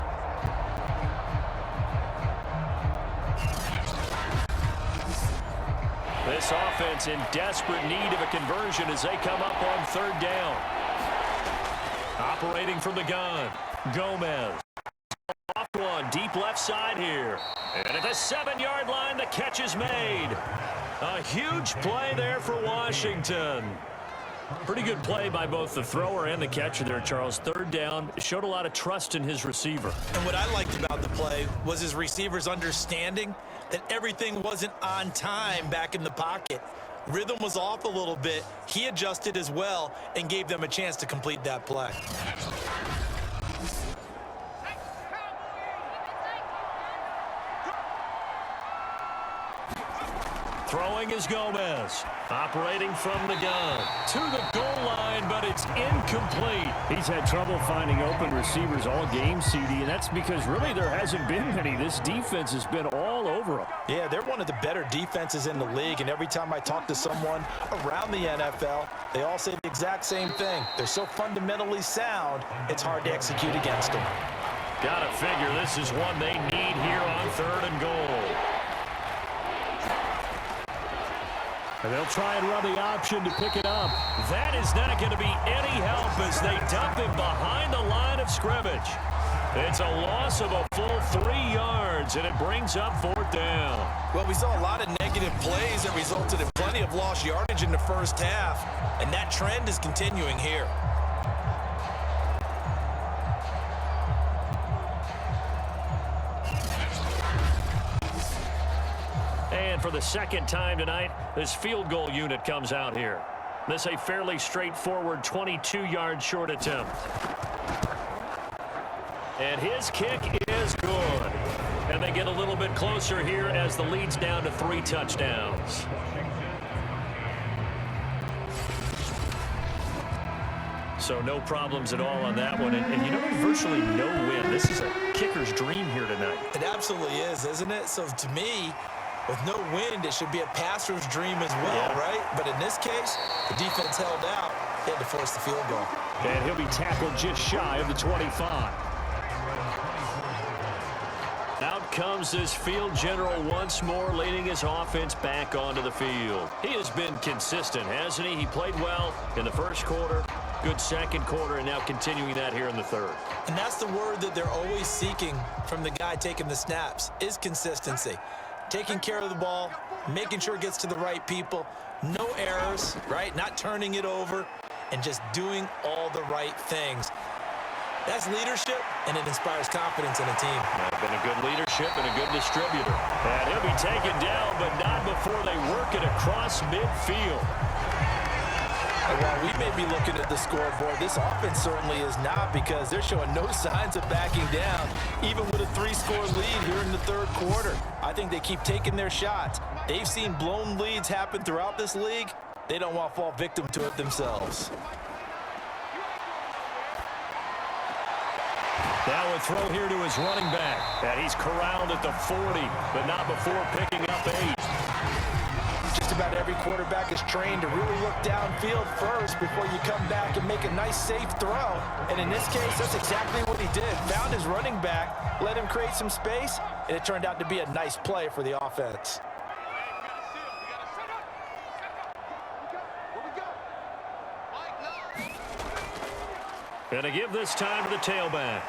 This offense in desperate need of a conversion as they come up on 3rd down. Operating from the gun, Gomez. Off one, deep left side here. And at the 7-yard line, the catch is made. A huge play there for Washington. Pretty good play by both the thrower and the catcher there, Charles. 3rd down, showed a lot of trust in his receiver. And what I liked about the play was his receiver's understanding that everything wasn't on time back in the pocket. Rhythm was off a little bit. He adjusted as well and gave them a chance to complete that play. Throwing is Gomez. Operating from the gun. To the goal line, but it's incomplete. He's had trouble finding open receivers all game, CD, and that's because really there hasn't been many. This defense has been all over them. Yeah, they're one of the better defenses in the league, and every time I talk to someone around the NFL, they all say the exact same thing. They're so fundamentally sound, it's hard to execute against them. Gotta figure this is one they need here on 3rd and goal. And they'll try and run the option to pick it up. That is not going to be any help as they dump him behind the line of scrimmage. It's a loss of a full 3 yards, and it brings up 4th down. Well, we saw a lot of negative plays that resulted in plenty of lost yardage in the first half, and that trend is continuing here. And for the 2nd time tonight, this field goal unit comes out here. This a fairly straightforward 22-yard short attempt. And his kick is good. And they get a little bit closer here as the lead's down to 3 touchdowns. So no problems at all on that one. And you know, virtually no win. This is a kicker's dream here tonight. It absolutely is, isn't it? So to me, with no wind, it should be a passer's dream as well, right? But in this case, the defense held out. They had to force the field goal. And he'll be tackled just shy of the 25. Out comes this field general once more, leading his offense back onto the field. He has been consistent, hasn't he? He played well in the first quarter, good second quarter, and now continuing that here in the 3rd. And that's the word that they're always seeking from the guy taking the snaps, is consistency. Taking care of the ball, making sure it gets to the right people, no errors, right? Not turning it over, and just doing all the right things. That's leadership, and it inspires confidence in a team. Been a good leadership and a good distributor. And he'll be taken down, but not before they work it across midfield. And while we may be looking at the scoreboard, this offense certainly is not, because they're showing no signs of backing down, even with a 3-score lead here in the 3rd quarter. I think they keep taking their shots. They've seen blown leads happen throughout this league. They don't want to fall victim to it themselves. Now a throw here to his running back. And he's corralled at the 40, but not before picking up 8. Just about every quarterback is trained to really look downfield first before you come back and make a nice, safe throw. And in this case, that's exactly what he did. Found his running back, let him create some space, and it turned out to be a nice play for the offense. And to give this time to the tailback.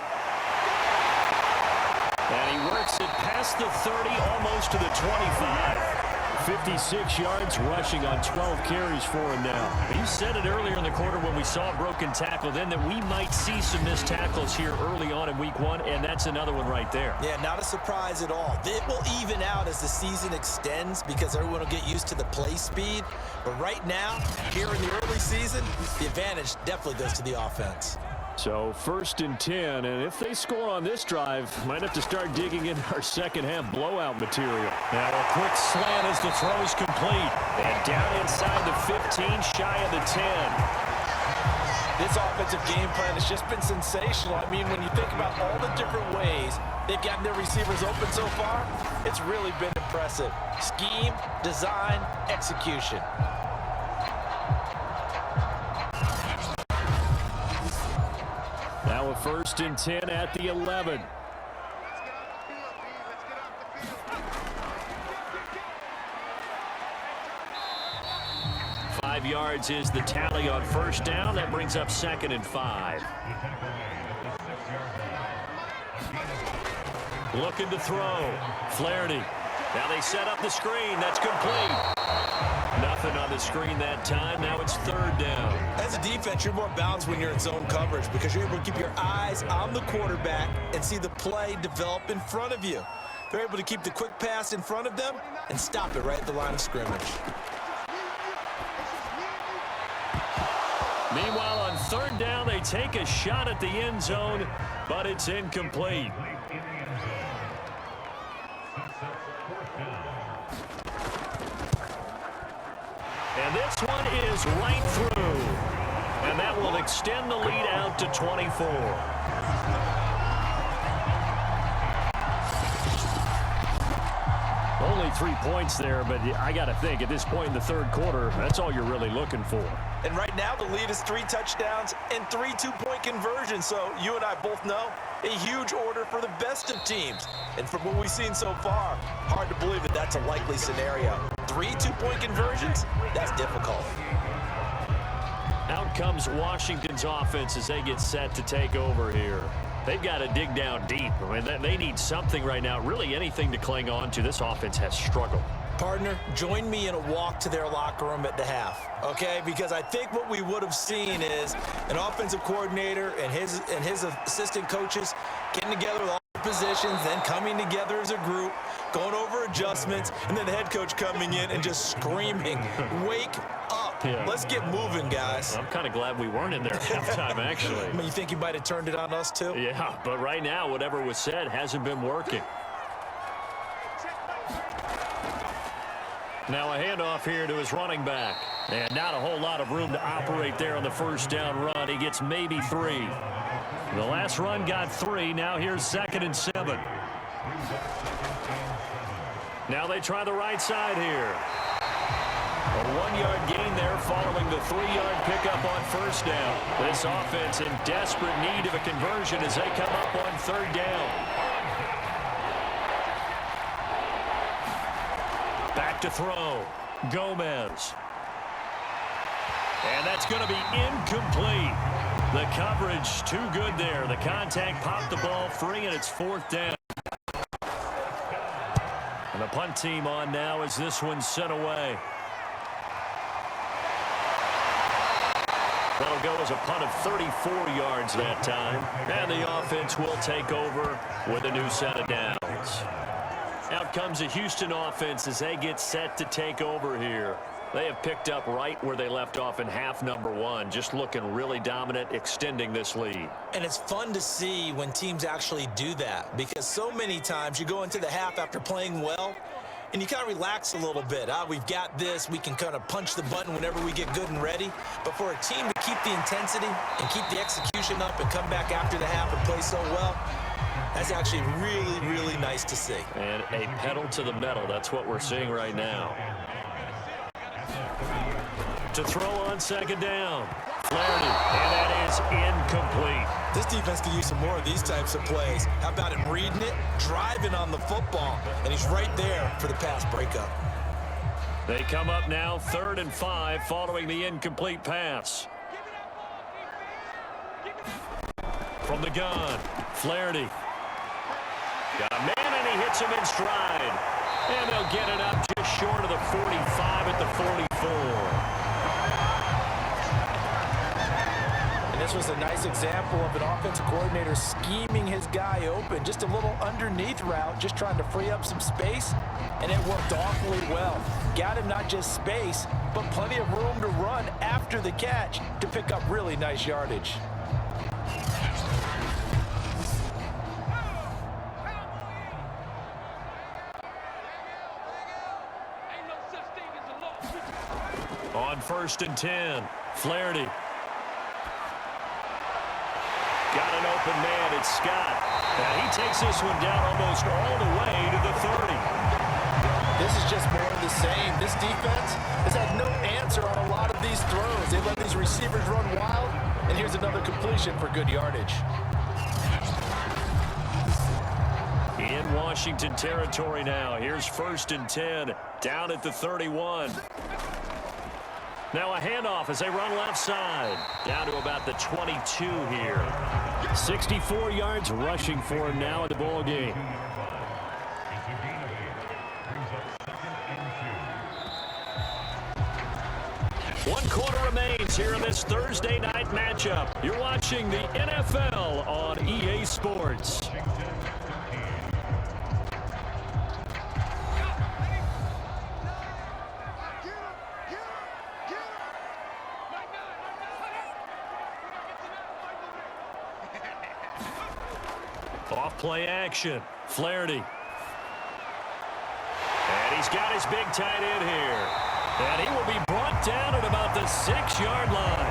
And he works it past the 30, almost to the 25. 56 yards rushing on 12 carries for him now. You said it earlier in the quarter when we saw a broken tackle then that we might see some missed tackles here early on in week 1, and that's another one right there. Yeah, not a surprise at all. It will even out as the season extends because everyone will get used to the play speed. But right now, here in the early season, the advantage definitely goes to the offense. So 1st and 10, and if they score on this drive, might have to start digging in our second-half blowout material. Now a quick slant as the throw is complete. And down inside the 15, shy of the 10. This offensive game plan has just been sensational. I mean, when you think about all the different ways they've gotten their receivers open so far, it's really been impressive. Scheme, design, execution. Now a 1st and 10 at the 11. 5 yards is the tally on 1st down. That brings up 2nd and 5. Looking to throw. Flaherty. Now they set up the screen. That's complete. Nothing on the screen that time. Now it's 3rd down. As a defense, you're more balanced when you're in zone coverage because you're able to keep your eyes on the quarterback and see the play develop in front of you. They're able to keep the quick pass in front of them and stop it right at the line of scrimmage. Meanwhile, on 3rd down, they take a shot at the end zone, but it's incomplete. And this one is right through. And that will extend the lead out to 24. Only 3 points there, but I got to think at this point in the 3rd quarter, that's all you're really looking for. And right now, the lead is 3 touchdowns and 3 two-point conversions. So you and I both know a huge order for the best of teams. And from what we've seen so far, hard to believe that that's a likely scenario. 3 two-point conversions? That's difficult. Out comes Washington's offense as they get set to take over here. They've got to dig down deep. I mean, they need something right now, really anything to cling on to. This offense has struggled. Partner, join me in a walk to their locker room at the half, okay? Because I think what we would have seen is an offensive coordinator and his assistant coaches getting together with all the positions, then coming together as a group, going over adjustments, and then the head coach coming in and just screaming, wake up. Yeah. Let's get moving, guys. I'm kind of glad we weren't in there at halftime, actually. I mean, you think you might have turned it on us, too? Yeah, but right now, whatever was said hasn't been working. Now a handoff here to his running back. And not a whole lot of room to operate there on the 1st down run. He gets maybe 3. The last run got 3. Now here's 2nd and 7. Now they try the right side here. A 1-yard gain there following the 3-yard pickup on 1st down. This offense in desperate need of a conversion as they come up on 3rd down. Back to throw. Gomez. And that's going to be incomplete. The coverage too good there. The contact popped the ball free, and it's 4th down. And the punt team on now as this one's sent away. That'll go as a punt of 34 yards that time. And the offense will take over with a new set of downs. Out comes the Houston offense as they get set to take over here. They have picked up right where they left off in half number 1, just looking really dominant, extending this lead. And it's fun to see when teams actually do that, because so many times you go into the half after playing well, and you kind of relax a little bit. We've got this. We can kind of punch the button whenever we get good and ready. But for a team to keep the intensity and keep the execution up and come back after the half and play so well, that's actually really, really nice to see. And a pedal to the metal. That's what we're seeing right now. To throw on 2nd down. Flaherty, and that is incomplete. This defense could use some more of these types of plays. How about him reading it, driving on the football, and he's right there for the pass breakup. They come up now 3rd and 5 following the incomplete pass. From the gun, Flaherty. Got a man, and he hits him in stride. And they'll get it up just short of the 45 at the 44. This was a nice example of an offensive coordinator scheming his guy open. Just a little underneath route, just trying to free up some space, and it worked awfully well. Got him not just space, but plenty of room to run after the catch to pick up really nice yardage. On 1st and 10, Flaherty. open man. It's Scott. And he takes this one down almost all the way to the 30. This is just more of the same. This defense has had no answer on a lot of these throws. They let these receivers run wild, and here's another completion for good yardage. In Washington territory now. Here's 1st and 10, down at the 31. Now a handoff as they run left side. Down to about the 22 here. 64 yards rushing for him now in the ball game. One quarter remains here in this Thursday night matchup. You're watching the NFL on EA Sports. Off play action. Flaherty. And he's got his big tight end here. And he will be brought down at about the 6-yard line.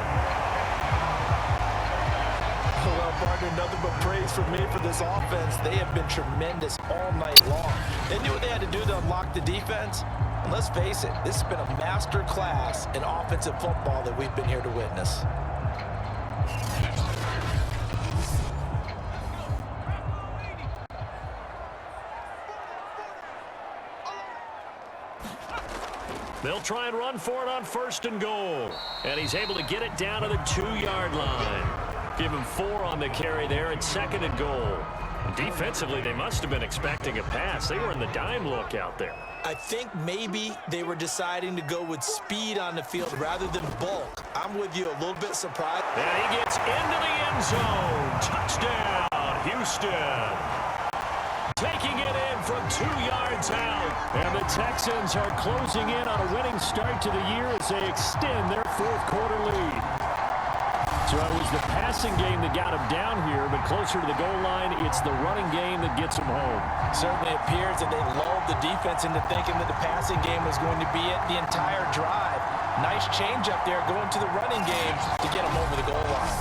Well, partner, nothing but praise from me for this offense. They have been tremendous all night long. They knew what they had to do to unlock the defense. And let's face it, this has been a master class in offensive football that we've been here to witness. They'll try and run for it on 1st and goal. And he's able to get it down to the 2-yard line. Give him 4 on the carry there at 2nd and goal. Defensively, they must have been expecting a pass. They were in the dime look out there. I think maybe they were deciding to go with speed on the field rather than bulk. I'm with you, a little bit surprised. And he gets into the end zone. Touchdown, Houston. Taking it in from 2 yards out. And the Texans are closing in on a winning start to the year as they extend their 4th quarter lead. So it was the passing game that got them down here, but closer to the goal line, it's the running game that gets them home. Certainly appears that they lulled the defense into thinking that the passing game was going to be it the entire drive. Nice change up there going to the running game to get them over the goal line.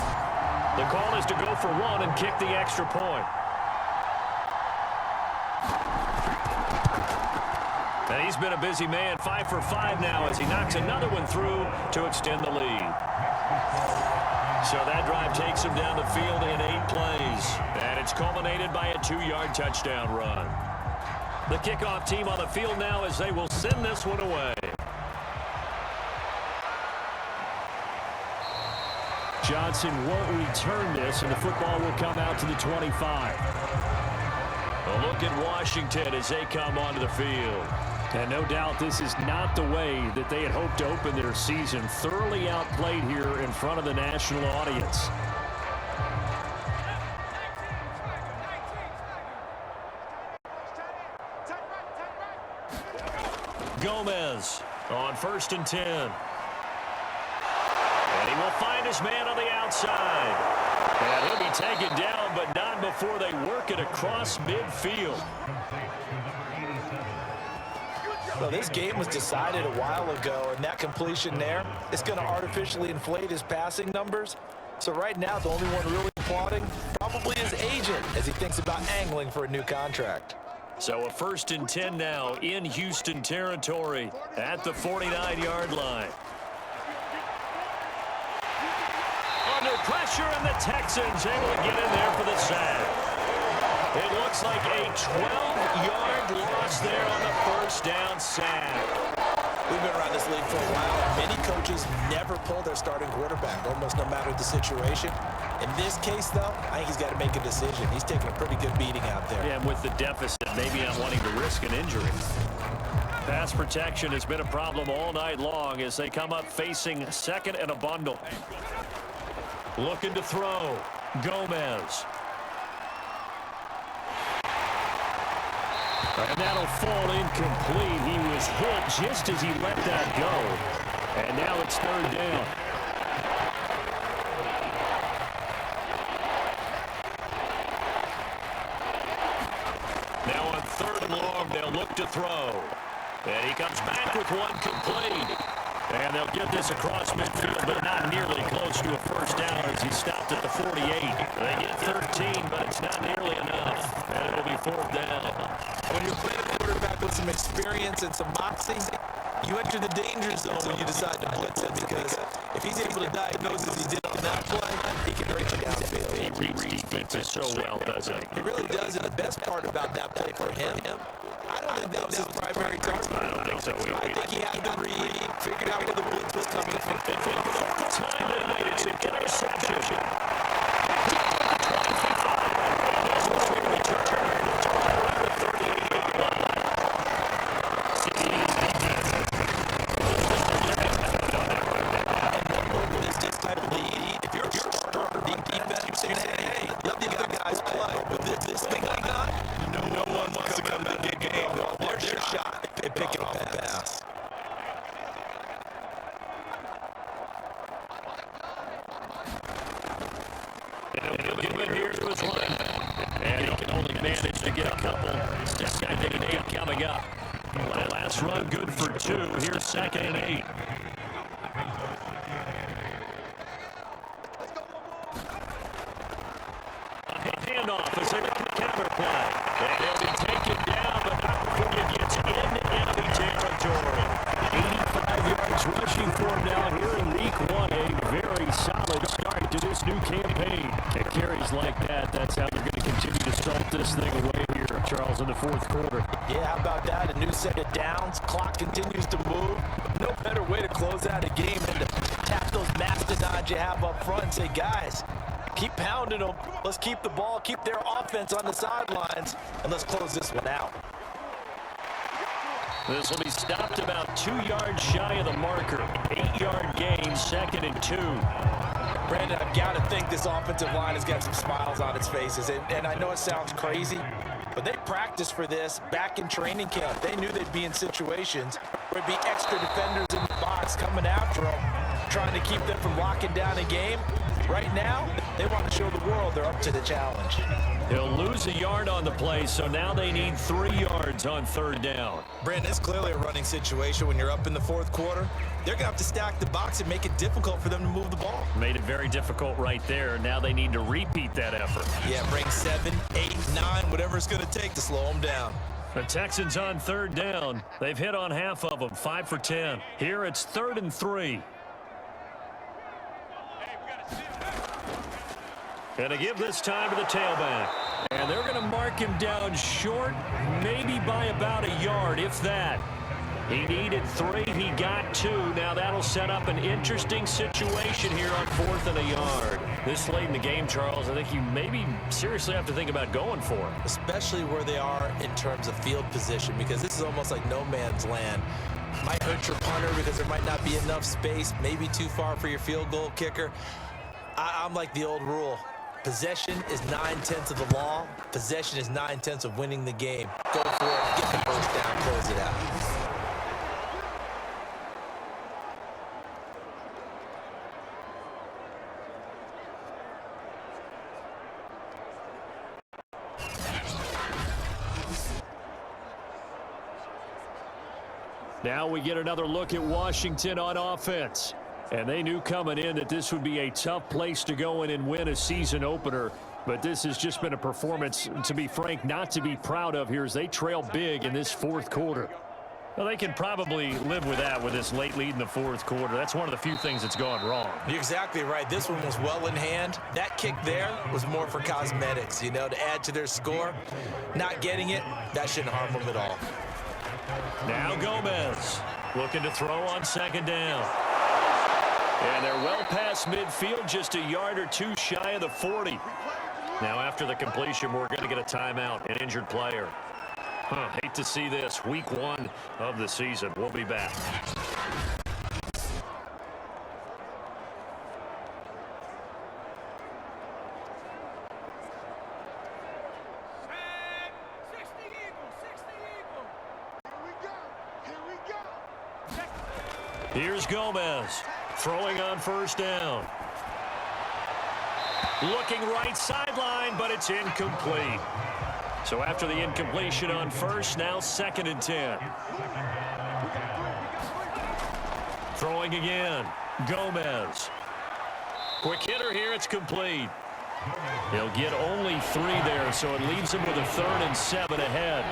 The call is to go for 1 and kick the extra point. And he's been a busy man, 5 for 5 now as he knocks another one through to extend the lead. So that drive takes him down the field in 8 plays. And it's culminated by a 2-yard touchdown run. The kickoff team on the field now as they will send this one away. Johnson won't return this, and the football will come out to the 25. A look at Washington as they come onto the field. And no doubt this is not the way that they had hoped to open their season. Thoroughly outplayed here in front of the national audience. Gomez on 1st and 10. And he will find his man on the outside. And he'll be taken down, but not before they work it across midfield. Well, this game was decided a while ago, and that completion there is going to artificially inflate his passing numbers. So right now, the only one really applauding probably his agent as he thinks about angling for a new contract. So a 1st and 10 now in Houston territory at the 49-yard line. Under pressure, and the Texans able to get in there for the sack. It looks like a 12-yard loss there on the 1st down sack. We've been around this league for a while, and many coaches never pull their starting quarterback, almost no matter the situation. In this case, though, I think he's got to make a decision. He's taking a pretty good beating out there. Yeah, and with the deficit, maybe not wanting to risk an injury. Pass protection has been a problem all night long as they come up facing 2nd and a bundle. Looking to throw. Gomez. And that'll fall incomplete. He was hit just as he let that go. And now it's 3rd down. Now on 3rd and long, they'll look to throw. And he comes back with one complete. And they'll get this across midfield, but not nearly close to a first down as he stopped at the 48. They get 13, but it's not nearly enough. And it'll be fourth down. When you're playing a quarterback with some experience and some moxie, you enter the danger zone when you decide to blitz him, because if he's able to diagnose as he did on that play, he can break you downfield. He reads defenses so well, doesn't he? He really does, and the best part about that play for him, I don't think that was his primary target. I don't think so either. I think he had the read, figured out where the blitz was coming from. And for the fourth time tonight, it's an interception. Run good for 2. Here's 2nd and 8. A handoff as they run the counter play. And they'll be taken down, but not before he gets into enemy territory. 85 yards rushing for him now here in week 1. A very solid start to this new campaign. And carries like that, that's how they're going to continue to salt this thing away here, Charles, in the fourth quarter. Yeah, how about that? A new set of downs. Clock continues to move. No better way to close out a game than to tap those mastodons you have up front and say, guys, keep pounding them. Let's keep the ball, keep their offense on the sidelines, and let's close this one out. This will be stopped about 2 yards shy of the marker. 8-yard gain, 2nd and 2. Brandon, I've got to think this offensive line has got some smiles on its faces. And I know it sounds crazy, but they practiced for this back in training camp. They knew they'd be in situations where it'd be extra defenders in the box coming after them, trying to keep them from locking down a game. Right now, they want to show the world they're up to the challenge. They'll lose a yard on the play, so now they need 3 yards on 3rd down. Brandon, it's clearly a running situation when you're up in the fourth quarter. They're going to have to stack the box and make it difficult for them to move the ball. Made it very difficult right there. Now they need to repeat that effort. Yeah, bring 7, 8, 9, whatever it's going to take to slow them down. The Texans on 3rd down. They've hit on half of them, 5 for 10. Here it's 3rd and 3. And to give this time to the tailback. And they're going to mark him down short, maybe by about a yard, if that. He needed 3. He got 2. Now that'll set up an interesting situation here on 4th and a yard. This late in the game, Charles, I think you maybe seriously have to think about going for it. Especially where they are in terms of field position, because this is almost like no man's land. Might hurt your punter because there might not be enough space, maybe too far for your field goal kicker. I'm like the old rule. Possession is 9/10 of the law. Possession is 9/10 of winning the game. Go for it. Get the first down. Close it out. Now we get another look at Washington on offense. And they knew coming in that this would be a tough place to go in and win a season opener. But this has just been a performance, to be frank, not to be proud of here as they trail big in this fourth quarter. Well, they can probably live with that with this late lead in the fourth quarter. That's one of the few things that's gone wrong. You're exactly right. This one was well in hand. That kick there was more for cosmetics, you know, to add to their score. Not getting it, that shouldn't harm them at all. Now Gomez looking to throw on 2nd down. And they're well past midfield, just a yard or 2 shy of the 40. Now after the completion, we're going to get a timeout, an injured player. Hate to see this. Week 1 of the season. We'll be back. Here's Gomez throwing on 1st down. Looking right sideline, but it's incomplete. So after the incompletion on 1st, now 2nd and 10. Throwing again. Gomez. Quick hitter here. It's complete. He'll get only 3 there, so it leaves him with a 3rd and 7 ahead.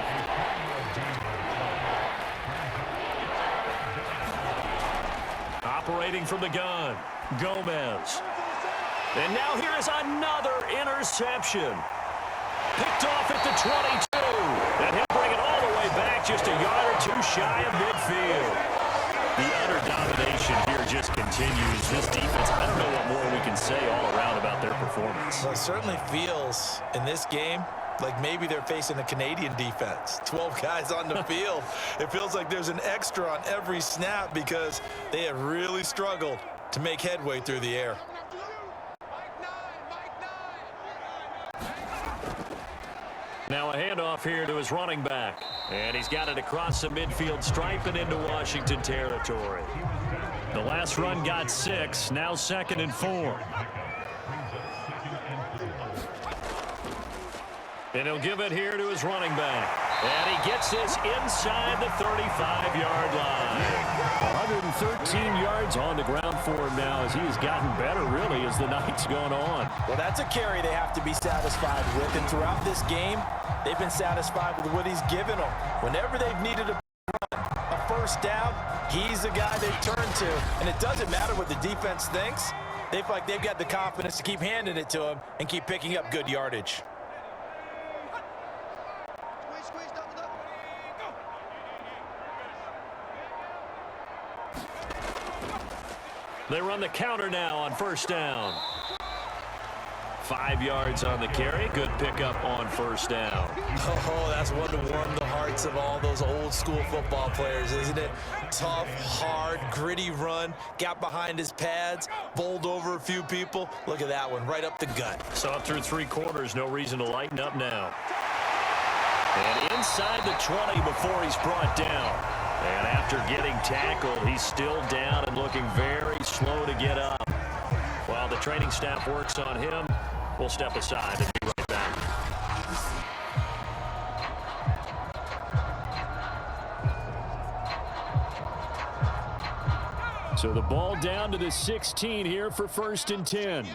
Operating from the gun. Gomez. And now here is another interception. Picked off at the 22. And he'll bring it all the way back just a yard or 2 shy of midfield. The utter domination here just continues. This defense, I don't know what more we can say all around about their performance. Well, it certainly feels in this game like maybe they're facing a Canadian defense. 12 guys on the field. It feels like there's an extra on every snap because they have really struggled to make headway through the air. Now a handoff here to his running back. And he's got it across the midfield stripe and into Washington territory. The last run got 6, now 2nd and 4. And he'll give it here to his running back. And he gets this inside the 35-yard line. 113 yards on the ground for him now as he has gotten better, really, as the night's gone on. Well, that's a carry they have to be satisfied with. And throughout this game, they've been satisfied with what he's given them. Whenever they've needed a run, a first down, he's the guy they turn to. And it doesn't matter what the defense thinks. They feel like they've got the confidence to keep handing it to him and keep picking up good yardage. They run the counter now on first down. 5 yards on the carry. Good pickup on first down. Oh, that's one to warm the hearts of all those old school football players, isn't it? Tough, hard, gritty run. Got behind his pads, bowled over a few people. Look at that one, right up the gut. So through 3 quarters, no reason to lighten up now. And inside the 20 before he's brought down. And after getting tackled, he's still down and looking very slow to get up. While the training staff works on him, we'll step aside and be right back. So the ball down to the 16 here for 1st and 10.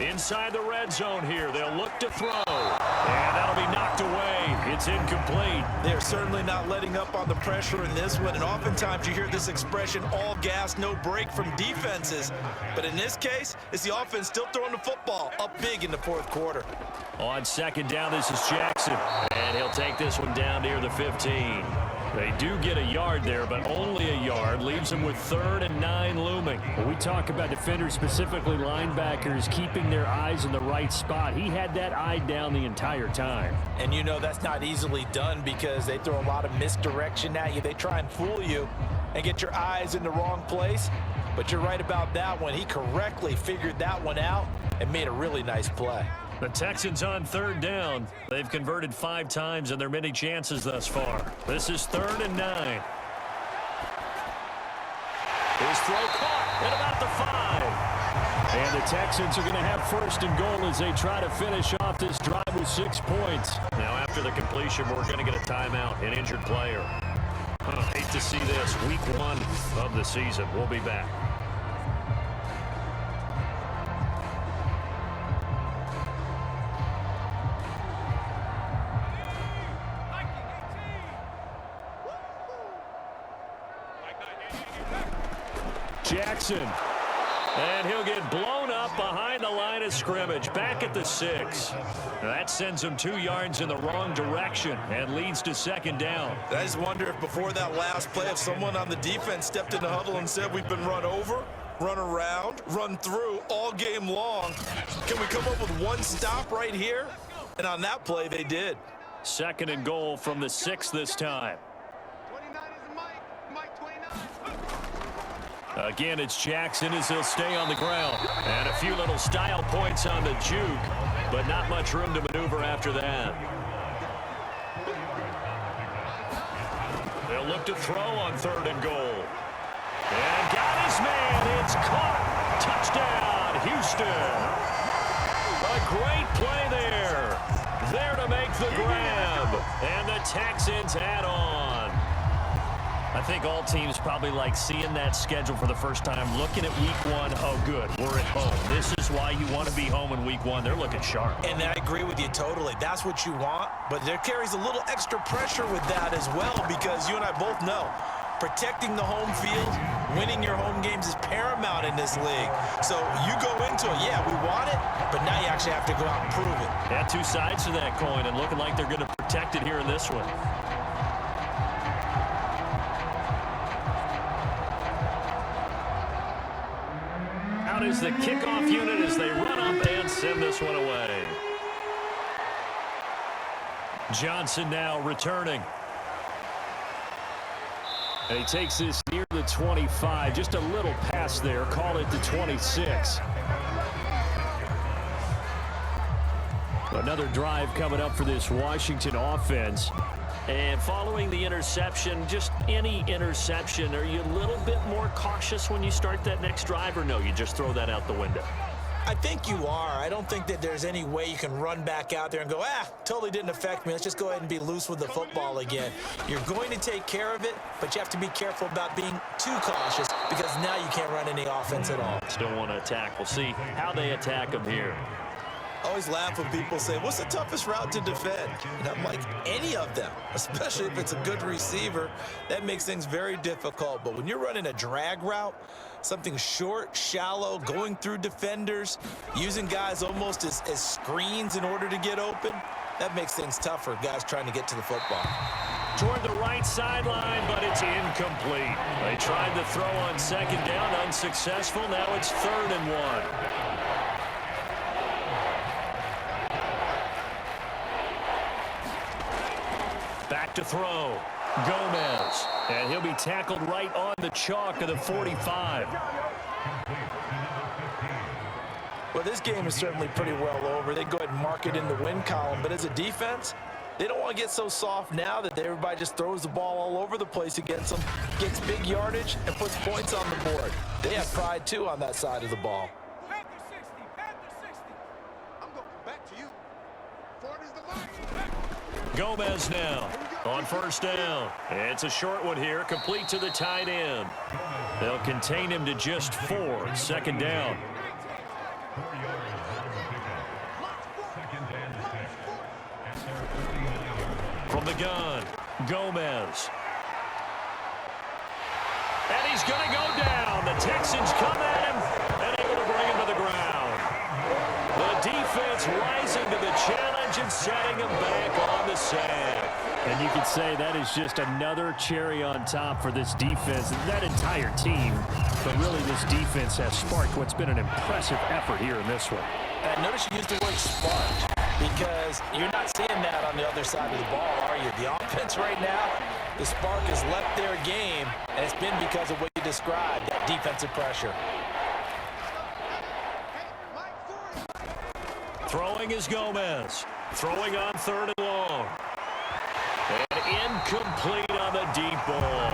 Inside the red zone here, they'll look to throw. And that'll be knocked away. It's incomplete. They're certainly not letting up on the pressure in this one. And oftentimes you hear this expression, all gas, no break from defenses. But in this case, it's the offense still throwing the football up big in the 4th quarter. On 2nd down, this is Jackson. And he'll take this one down near the 15. They do get a yard there, but only a yard. Leaves them with 3rd and 9 looming. When we talk about defenders, specifically linebackers, keeping their eyes in the right spot, he had that eye down the entire time. And you know that's not easily done because they throw a lot of misdirection at you. They try and fool you and get your eyes in the wrong place. But you're right about that one. He correctly figured that one out and made a really nice play. The Texans on 3rd down. They've converted 5 times in their many chances thus far. This is 3rd and 9. His throw caught at about the 5. And the Texans are going to have 1st and goal as they try to finish off this drive with 6 points. Now after the completion, we're going to get a timeout, an injured player. Hate to see this. Week 1 of the season. We'll be back. Jackson. And he'll get blown up behind the line of scrimmage. Back at the 6. That sends him 2 yards in the wrong direction and leads to 2nd down. I just wonder if before that last play, if someone on the defense stepped in the huddle and said, we've been run over, run around, run through all game long. Can we come up with one stop right here? And on that play, they did. 2nd and goal from the 6 this time. Again, it's Jackson as he'll stay on the ground. And a few little style points on the juke, but not much room to maneuver after that. They'll look to throw on 3rd and goal. And got his man. It's caught. Touchdown, Houston. A great play there. There to make the grab. And the Texans add on. I think all teams probably like seeing that schedule for the first time, looking at week one. Oh, good, we're at home. This is why you want to be home in week one. They're looking sharp. And I agree with you totally. That's what you want, but there carries a little extra pressure with that as well, because you and I both know protecting the home field, winning your home games is paramount in this league. So you go into it, yeah, we want it, but now you actually have to go out and prove it. Yeah, two sides to that coin, and looking like they're going to protect it here in this one. Out is the kickoff unit as they run up and send this one away. Johnson now returning. And he takes this near the 25. Just a little pass there. Call it the 26. Another drive coming up for this Washington offense. And following the interception, just any interception, are you a little bit more cautious when you start that next drive, or no, you just throw that out the window? I think you are. I don't think that there's any way you can run back out there and go, totally didn't affect me. Let's just go ahead and be loose with the football again. You're going to take care of it, but you have to be careful about being too cautious, because now you can't run any offense at all. Still want to attack. We'll see how they attack them here. I always laugh when people say, what's the toughest route to defend? And I'm like, any of them, especially if it's a good receiver. That makes things very difficult. But when you're running a drag route, something short, shallow, going through defenders, using guys almost as screens in order to get open, that makes things tough for guys trying to get to the football. Toward the right sideline, but it's incomplete. They tried to throw on second down, unsuccessful. Now it's 3rd and 1. Back to throw. Gomez. And he'll be tackled right on the chalk of the 45. Well, this game is certainly pretty well over. They go ahead and mark it in the win column. But as a defense, they don't want to get so soft now that everybody just throws the ball all over the place against them, gets big yardage, and puts points on the board. They have pride, too, on that side of the ball. Panther 60. I'm going back to you. 40's the mark. Gomez now on 1st down. It's a short one here, complete to the tight end. They'll contain him to just 4. 2nd down. From the gun, Gomez. And he's going to go down. The Texans come at him and able to bring him to the ground. The defense rising to the challenge and setting him back on the sack. And you could say that is just another cherry on top for this defense and that entire team. But really, this defense has sparked what's been an impressive effort here in this one. And notice you used the word sparked, because you're not seeing that on the other side of the ball, are you? The offense right now, the spark has left their game, and it's been because of what you described, that defensive pressure. Throwing is Gomez. Throwing on 3rd and long. And incomplete on the deep ball.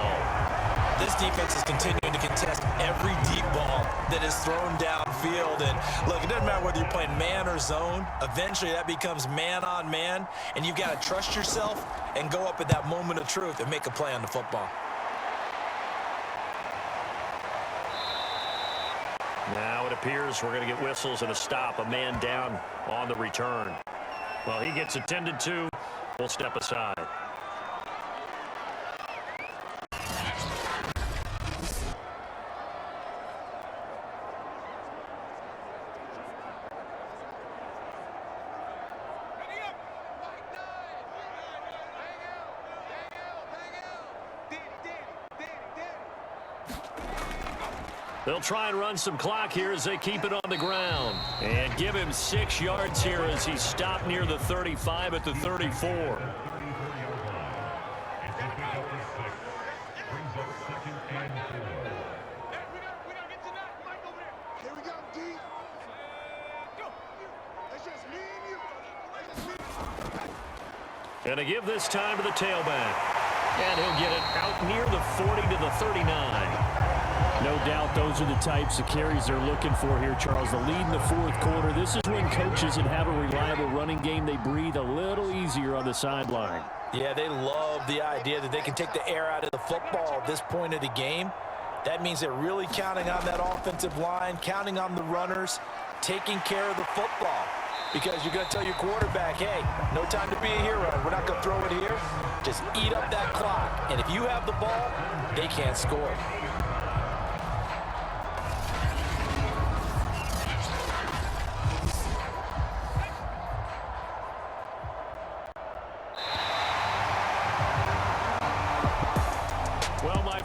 This defense is continuing to contest every deep ball that is thrown downfield. And look, it doesn't matter whether you're playing man or zone. Eventually, that becomes man on man. And you've got to trust yourself and go up at that moment of truth and make a play on the football. Now it appears we're going to get whistles and a stop. A man down on the return. Well, he gets attended to. We'll step aside. They'll try and run some clock here as they keep it on the ground. And give him 6 yards here as he stopped near the 35 at the 34. And to give this time to the tailback. And he'll get it out near the 40 to the 39. No doubt those are the types of carries they're looking for here, Charles. The lead in the fourth quarter. This is when coaches that have a reliable running game, they breathe a little easier on the sideline. Yeah, they love the idea that they can take the air out of the football at this point of the game. That means they're really counting on that offensive line, counting on the runners, taking care of the football. Because you're going to tell your quarterback, hey, no time to be a hero. We're not going to throw it here. Just eat up that clock. And if you have the ball, they can't score.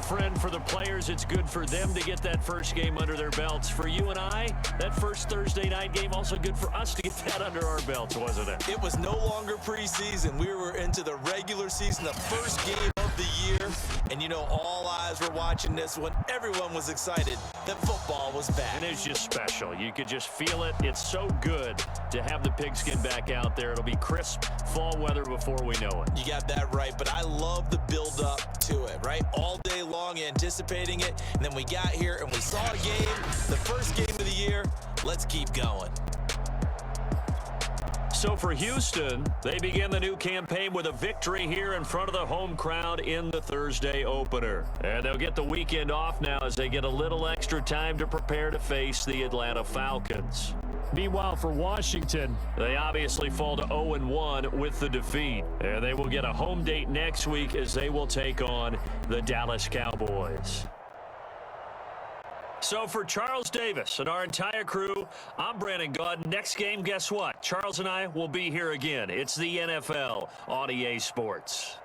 Friend, for the players, it's good for them to get that first game under their belts. For you and I, that first Thursday night game, also good for us to get that under our belts, wasn't it? It was no longer preseason. We were into the regular season, the first game of the year. And, you know, all eyes were watching this one. Everyone was excited that football was back. And it's just special. You could just feel it. It's so good to have the pigskin back out there. It'll be crisp fall weather before we know it. You got that right, but I love the build-up to it, right? All day long anticipating it, and then we got here and we saw a game, the first game of the year. Let's keep going. So for Houston, they begin the new campaign with a victory here in front of the home crowd in the Thursday opener. And they'll get the weekend off now as they get a little extra time to prepare to face the Atlanta Falcons. Meanwhile, for Washington, they obviously fall to 0-1 with the defeat. And they will get a home date next week as they will take on the Dallas Cowboys. So for Charles Davis and our entire crew, I'm Brandon Gaudin. Next game, guess what? Charles and I will be here again. It's the NFL on EA Sports.